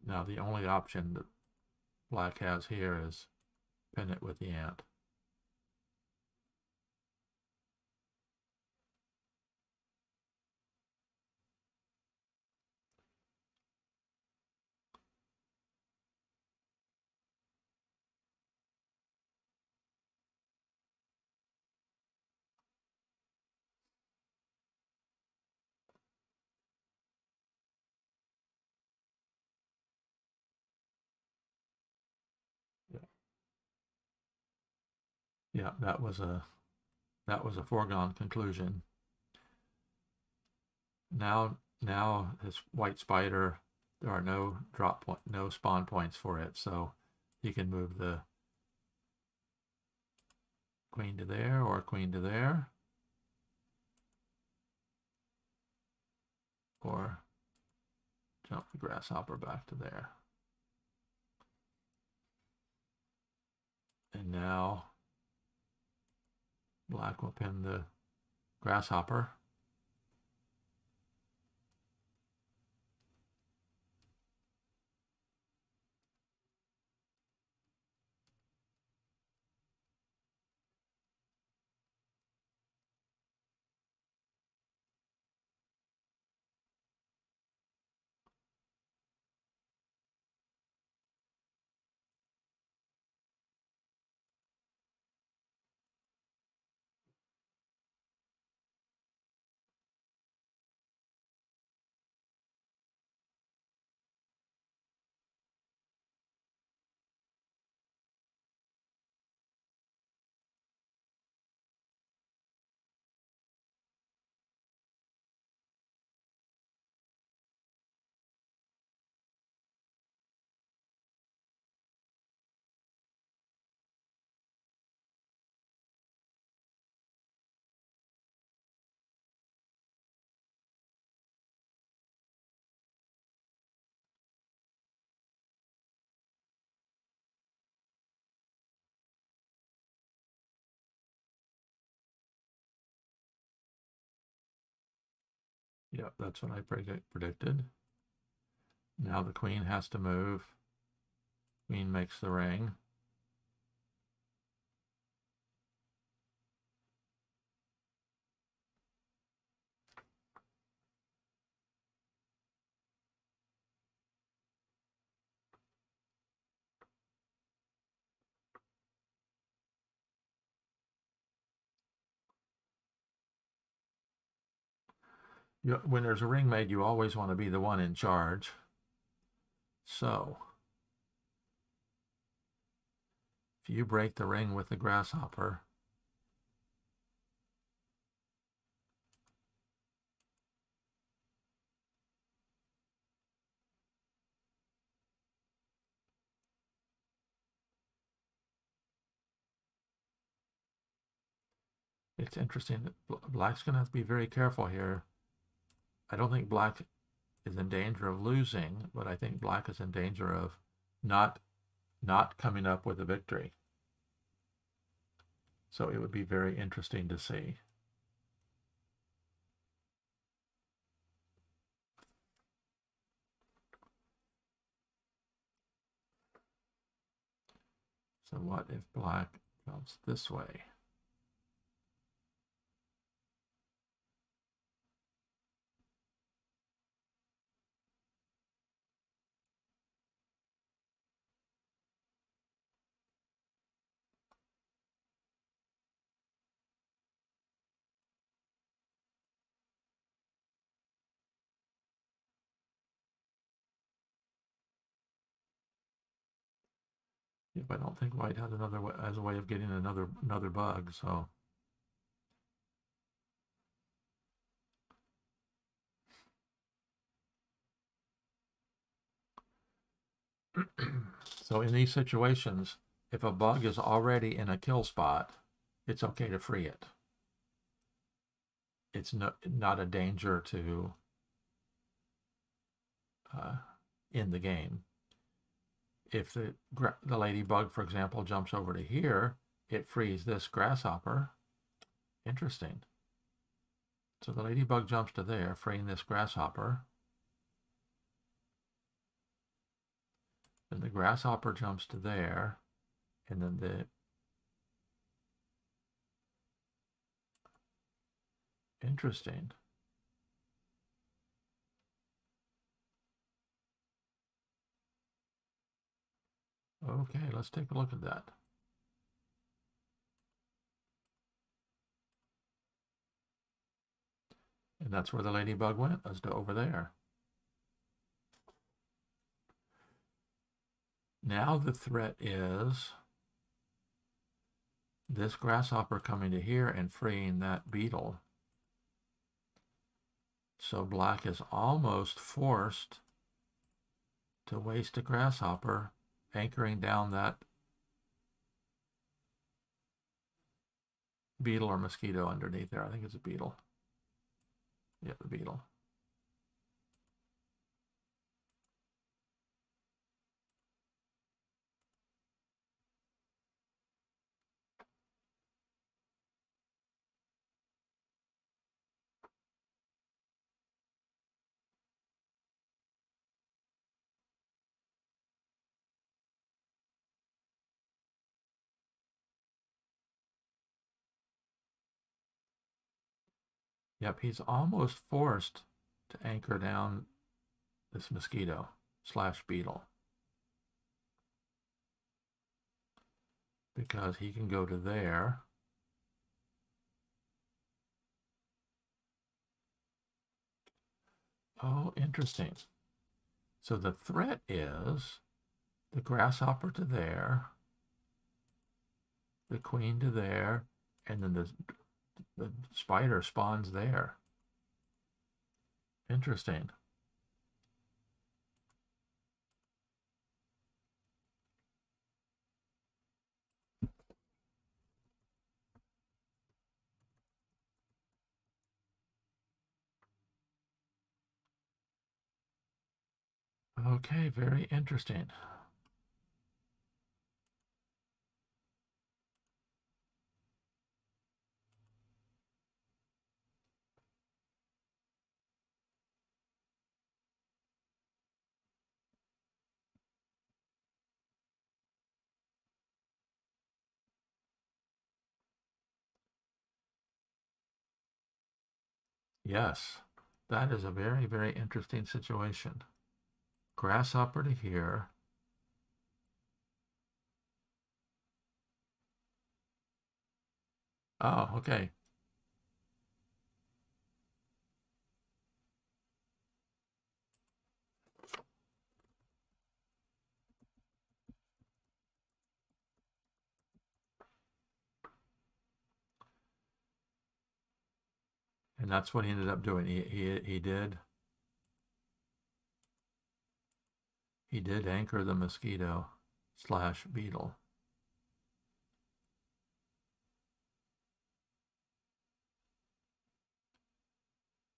Now the only option that black has here is pin it with the ant. Yeah, yeah, that was a foregone conclusion. Now this white spider, there are no no spawn points for it, so he can move the queen to there or queen to there, or jump the grasshopper back to there. And now black will pin the grasshopper. Yep, that's what I predicted. Now the queen has to move. Queen makes the ring. When there's a ring made, you always want to be the one in charge. So if you break the ring with the grasshopper, it's interesting that black's going to have to be very careful here. I don't think black is in danger of losing, but I think black is in danger of not coming up with a victory. So it would be very interesting to see. So what if black jumps this way? Yep, I don't think white has another way, as a way of getting another bug. So so in these situations, if a bug is already in a kill spot, it's okay to free it. It's not a danger to in the game. If the ladybug, for example, jumps over to here, it frees this grasshopper. Interesting. So the ladybug jumps to there, freeing this grasshopper. Then the grasshopper jumps to there, and then the interesting. Okay, let's take a look at that. And that's where the ladybug went. Let's go over there. Now the threat is this grasshopper coming to here and freeing that beetle. So black is almost forced to waste a grasshopper anchoring down that beetle or mosquito underneath there. I think it's a beetle. Yeah, the beetle. Yep, he's almost forced to anchor down this mosquito / beetle. Because he can go to there. Oh, interesting. So the threat is the grasshopper to there, the queen to there, and then the spider spawns there. Interesting. Okay, very interesting. Yes, that is a very, very interesting situation. Grasshopper to here. Oh, okay. And that's what he ended up doing. He did anchor the mosquito / beetle.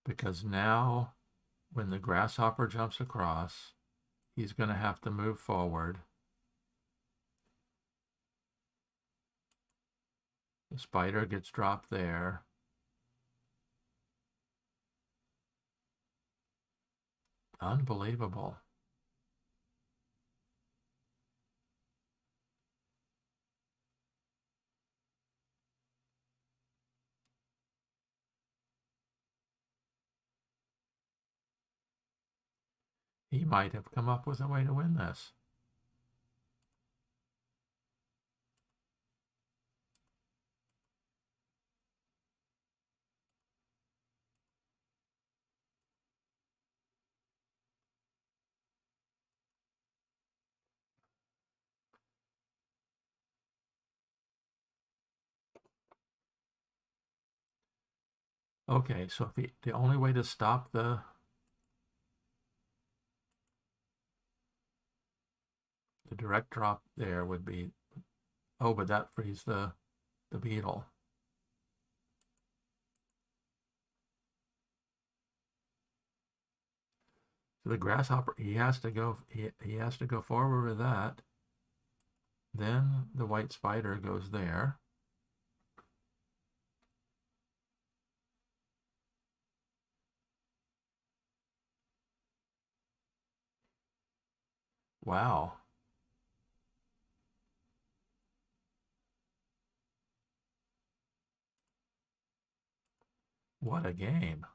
Because now when the grasshopper jumps across, he's going to have to move forward. The spider gets dropped there. Unbelievable. He might have come up with a way to win this. Okay, so if the only way to stop the direct drop there would be, oh, but that frees the beetle. So the grasshopper, he has to go forward with that. Then the white spider goes there. Wow. What a game.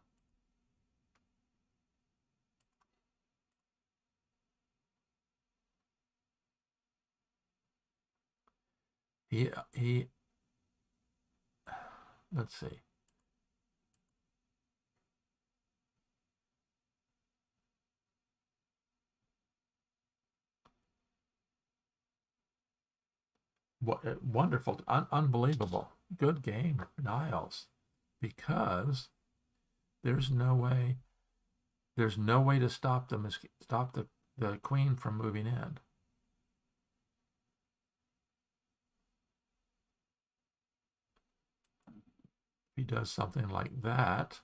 He let's see. What wonderful, unbelievable. Good game, Niles. Because there's no way to stop the queen from moving in. If he does something like that,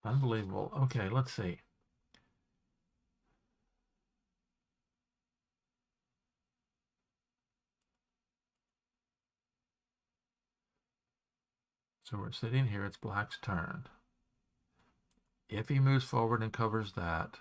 unbelievable. Okay, let's see. So we're sitting here, it's black's turn. If he moves forward and covers that,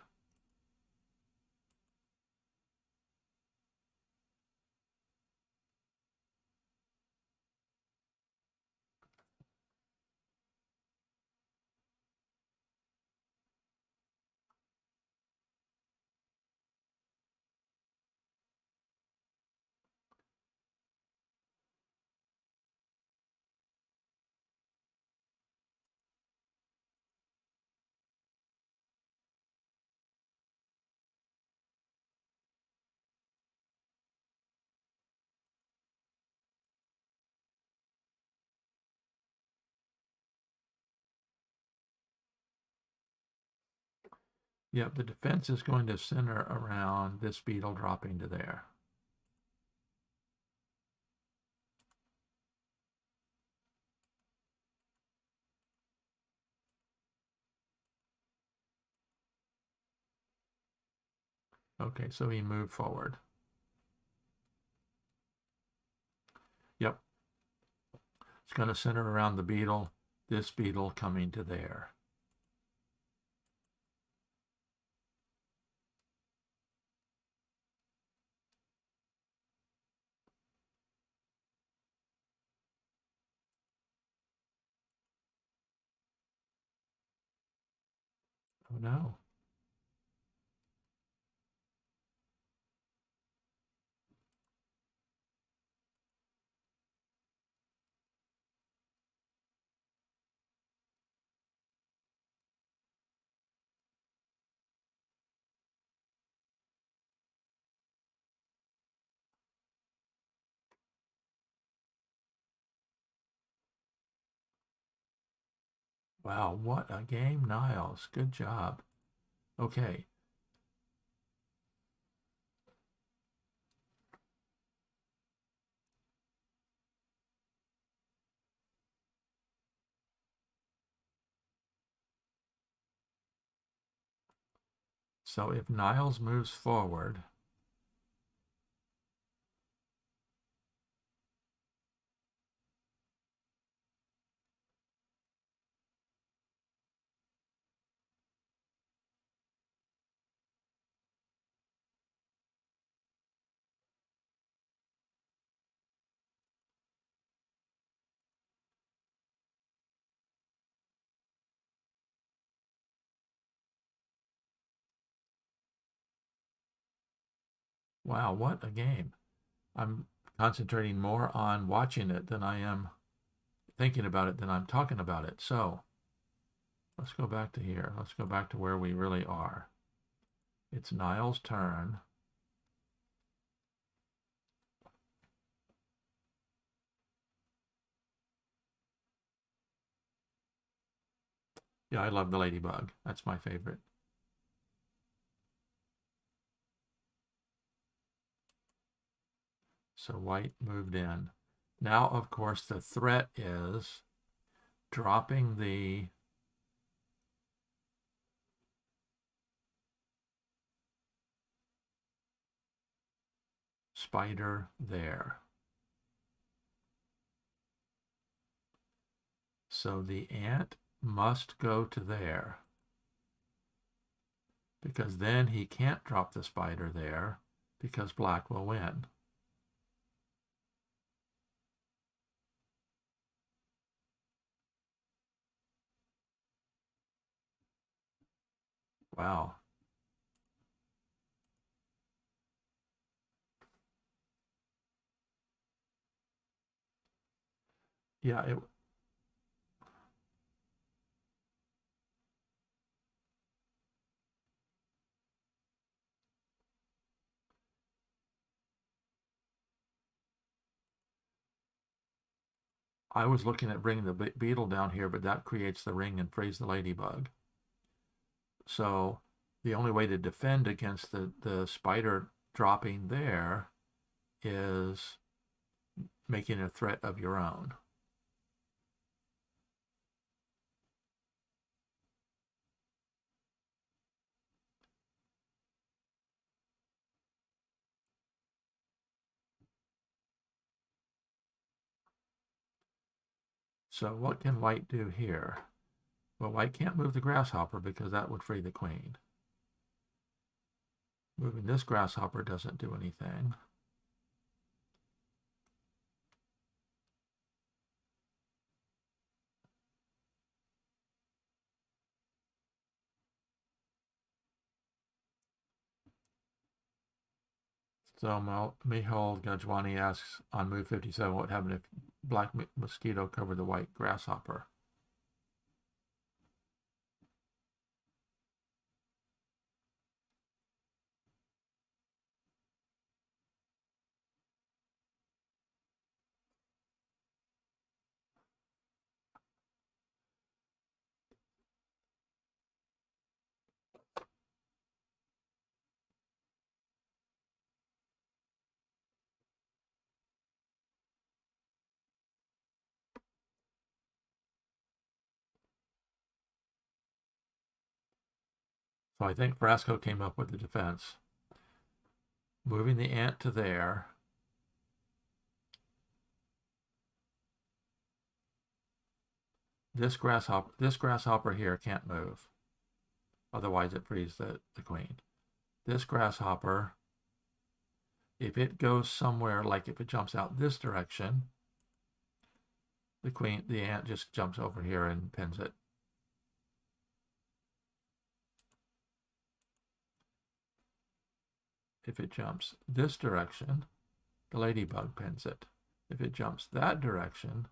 yep, the defense is going to center around this beetle dropping to there. Okay, so he moved forward. Yep. It's going to center around the beetle, this beetle coming to there. Oh no. Wow, what a game, Niles. Good job. Okay. So if neighlles moves forward, wow, what a game. I'm concentrating more on watching it than I am thinking about it than I'm talking about it. So let's go back to here. Let's go back to where we really are. It's neighlles' turn. Yeah, I love the ladybug. That's my favorite. So white moved in. Now, of course, the threat is dropping the spider there. So the ant must go to there, because then he can't drop the spider there because black will win. Wow. Yeah, I was looking at bringing the beetle down here, but that creates the ring and frees the ladybug. So the only way to defend against the spider dropping there is making a threat of your own. So what can white do here? Well, white can't move the grasshopper because that would free the queen. Moving this grasshopper doesn't do anything. So Mihal Gajwani asks on move 57, what happened if black mosquito covered the white grasshopper? So I think Frasco came up with the defense. Moving the ant to there. This grasshopper here can't move. Otherwise it frees the queen. This grasshopper, if it goes somewhere, like if it jumps out this direction, the ant just jumps over here and pins it. If it jumps this direction, the ladybug pins it. If it jumps that direction,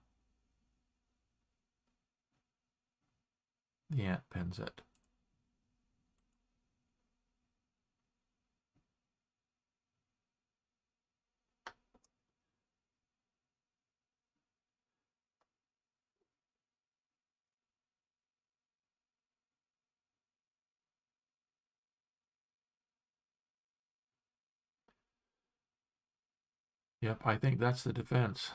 the ant pins it. Yep, I think that's the defense.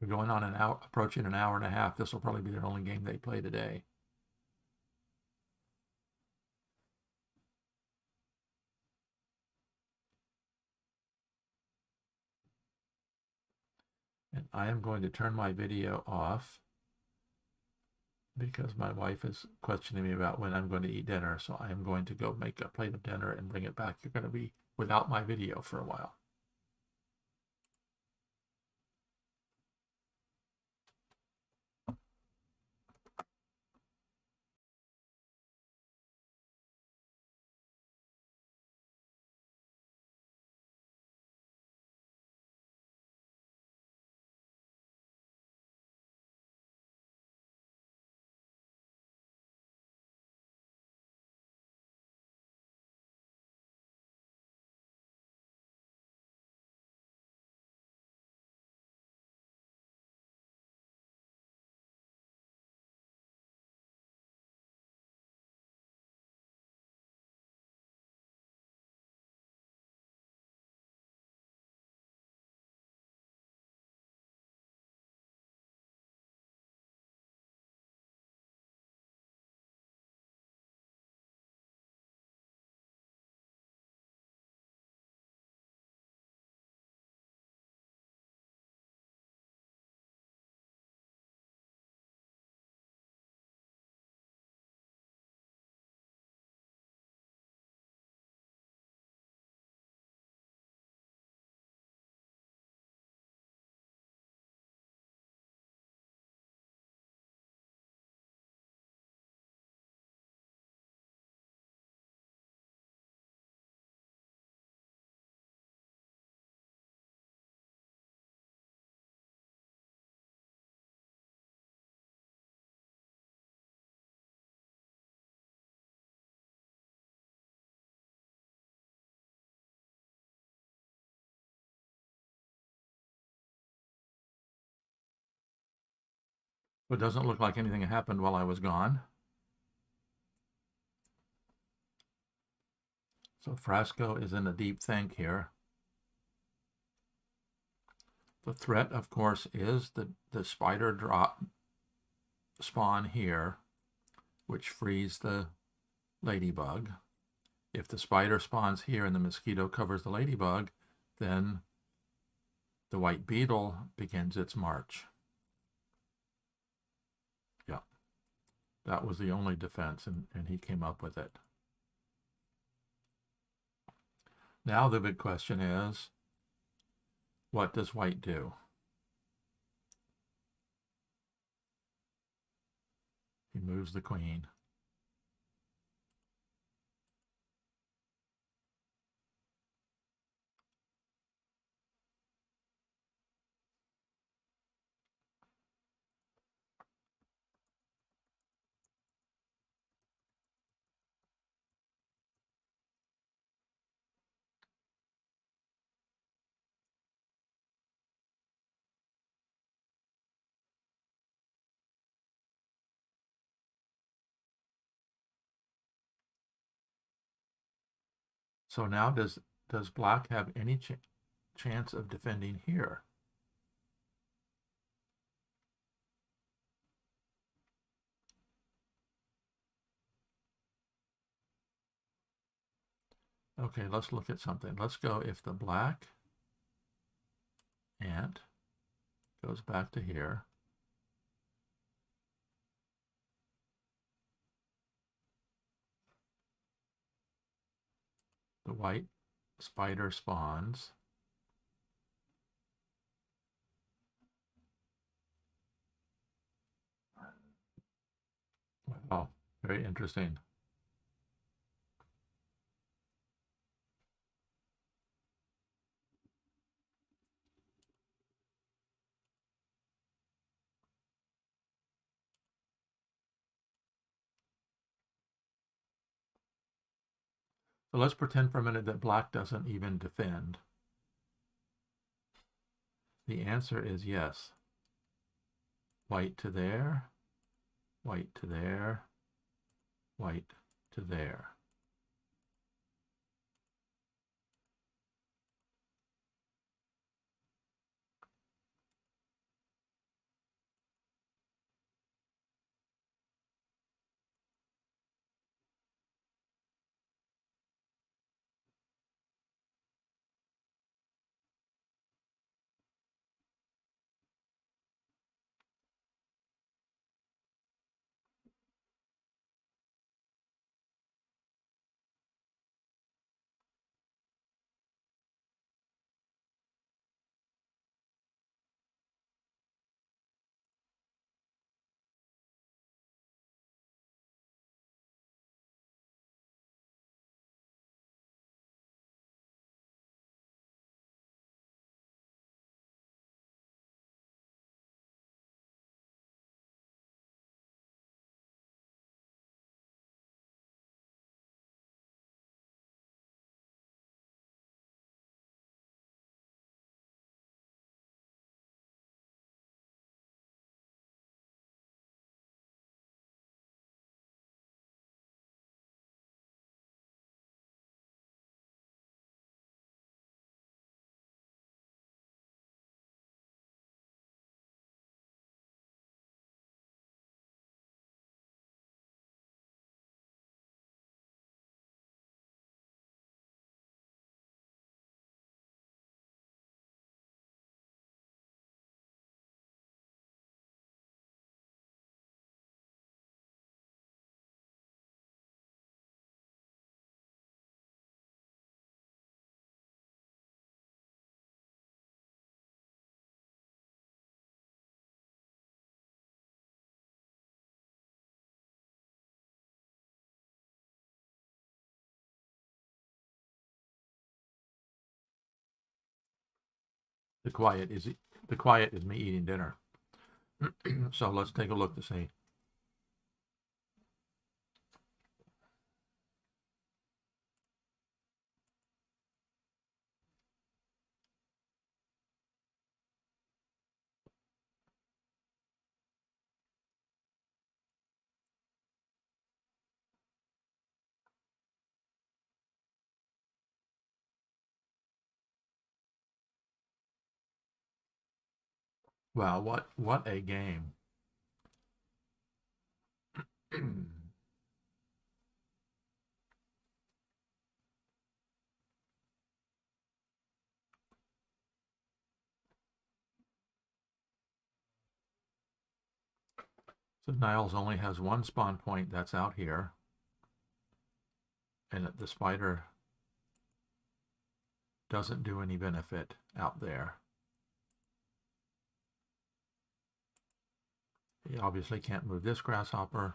We're going on an hour, approaching an hour and a half. This will probably be their only game they play today. And I am going to turn my video off because my wife is questioning me about when I'm going to eat dinner. So I am going to go make a plate of dinner and bring it back. You're going to be without my video for a while. It doesn't look like anything happened while I was gone. So Frasco is in a deep think here. The threat, of course, is the spider drop spawn here, which frees the ladybug. If the spider spawns here and the mosquito covers the ladybug, then the white beetle begins its march. Yeah, that was the only defense, and he came up with it. Now the big question is, what does white do? He moves the queen. So now does black have any chance of defending here? Okay, let's look at something. Let's go if the black ant goes back to here. The white spider spawns. Wow, very interesting. So let's pretend for a minute that black doesn't even defend. The answer is yes. White to there, white to there, white to there. The quiet is me eating dinner. So let's take a look to see. Wow, what a game. So Niles only has one spawn point that's out here, and the spider doesn't do any benefit out there. He obviously can't move this grasshopper.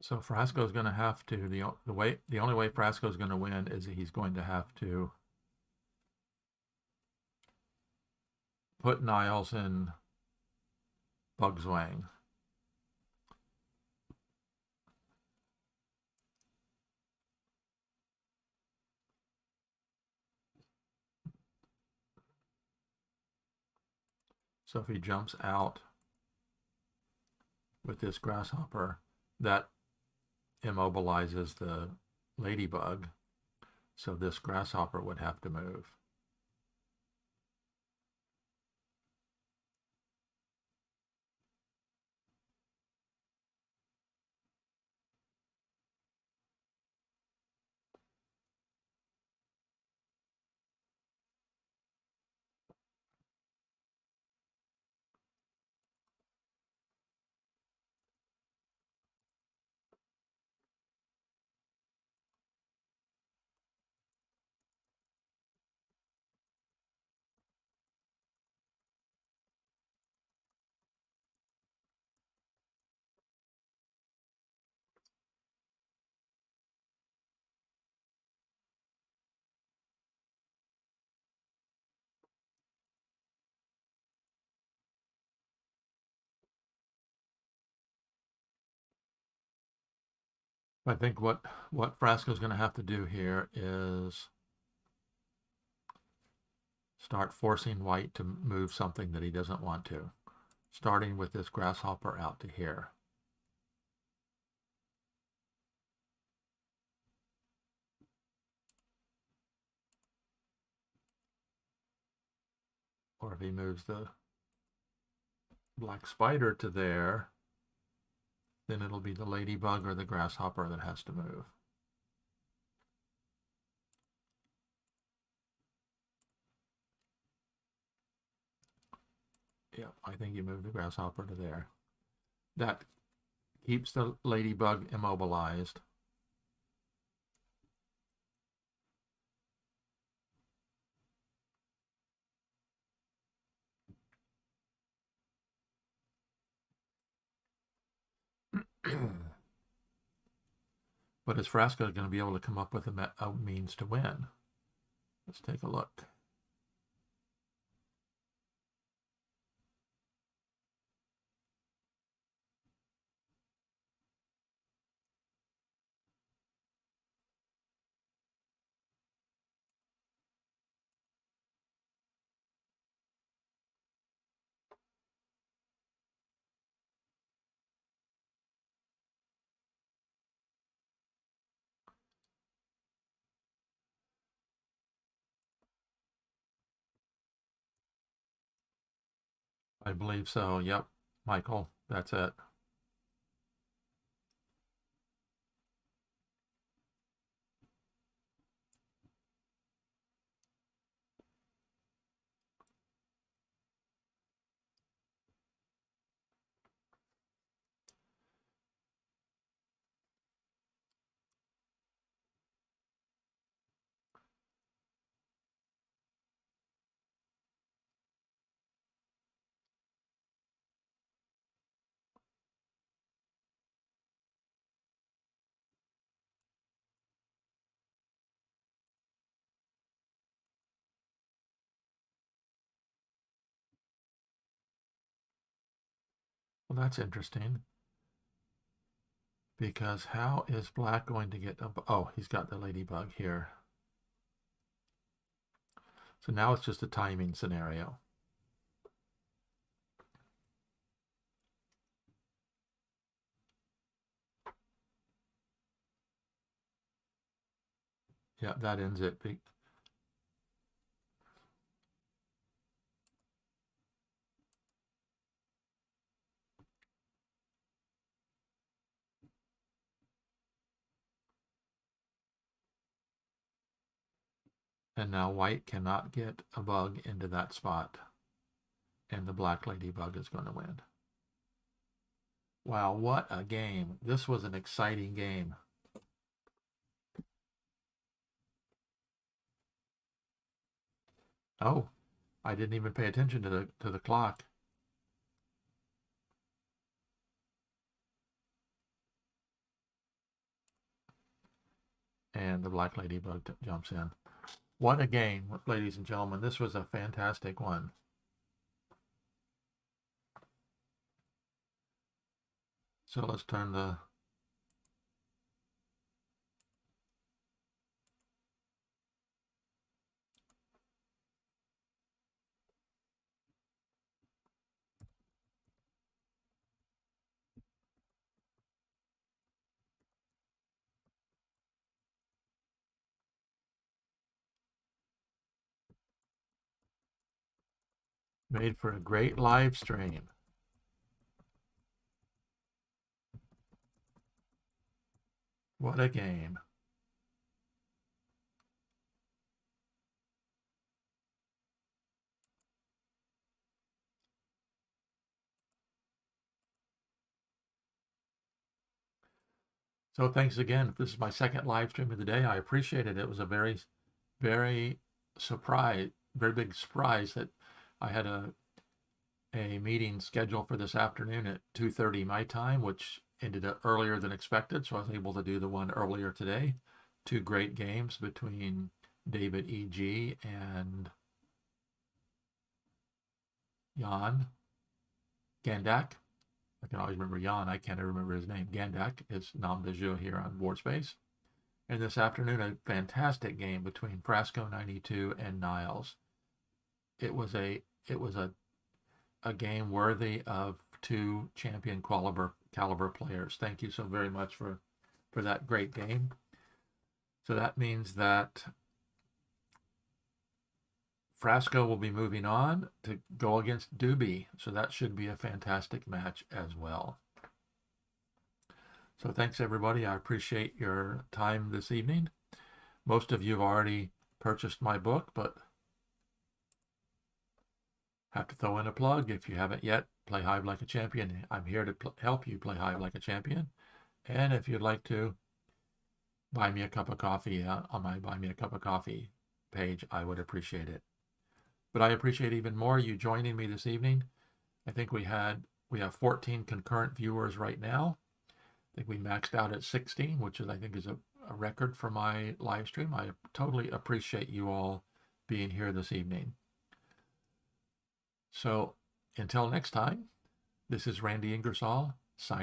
So Frasco's going to have to the only way Frasco's going to win is he's going to have to put Niles in Bugswang. So if he jumps out with this grasshopper, that immobilizes the ladybug. So this grasshopper would have to move. I think what Frasco's going to have to do here is start forcing white to move something that he doesn't want to, starting with this grasshopper out to here. Or if he moves the black spider to there, then it'll be the ladybug or the grasshopper that has to move. Yeah, I think you move the grasshopper to there. That keeps the ladybug immobilized. But is Frasco going to be able to come up with a means to win? Let's take a look. I believe so. Yep, Michael, that's it. Well, that's interesting. Because how is black going to get... Oh, he's got the ladybug here. So now it's just a timing scenario. Yeah, that ends it. And now white cannot get a bug into that spot. And the black ladybug is going to win. Wow, what a game. This was an exciting game. Oh, I didn't even pay attention to the clock. And the black ladybug jumps in. What a game, ladies and gentlemen. This was a fantastic one. So let's turn the... Made for a great live stream. What a game. So thanks again. This is my second live stream of the day. I appreciate it. It was a very, very very big surprise that I had a meeting scheduled for this afternoon at 2:30 my time, which ended up earlier than expected. So I was able to do the one earlier today. Two great games between David E.G. and Jan Gandak. I can always remember Jan. I can't remember his name. Gandak is nom de jeu here on Board Space. And this afternoon, a fantastic game between Frasco 92 and Neighlles. It was a game worthy of two champion caliber players. Thank you so very much for that great game. So that means that Frasco will be moving on to go against Doobie. So that should be a fantastic match as well. So thanks everybody. I appreciate your time this evening. Most of you have already purchased my book, but have to throw in a plug. If you haven't yet, Play Hive Like a Champion. I'm here to help you play Hive like a champion. And if you'd like to buy me a cup of coffee on my Buy Me a Cup of Coffee page, I would appreciate it. But I appreciate even more you joining me this evening. I think we have 14 concurrent viewers right now. I think we maxed out at 16, which I think is a record for my live stream. I totally appreciate you all being here this evening. So until next time, this is Randy Ingersoll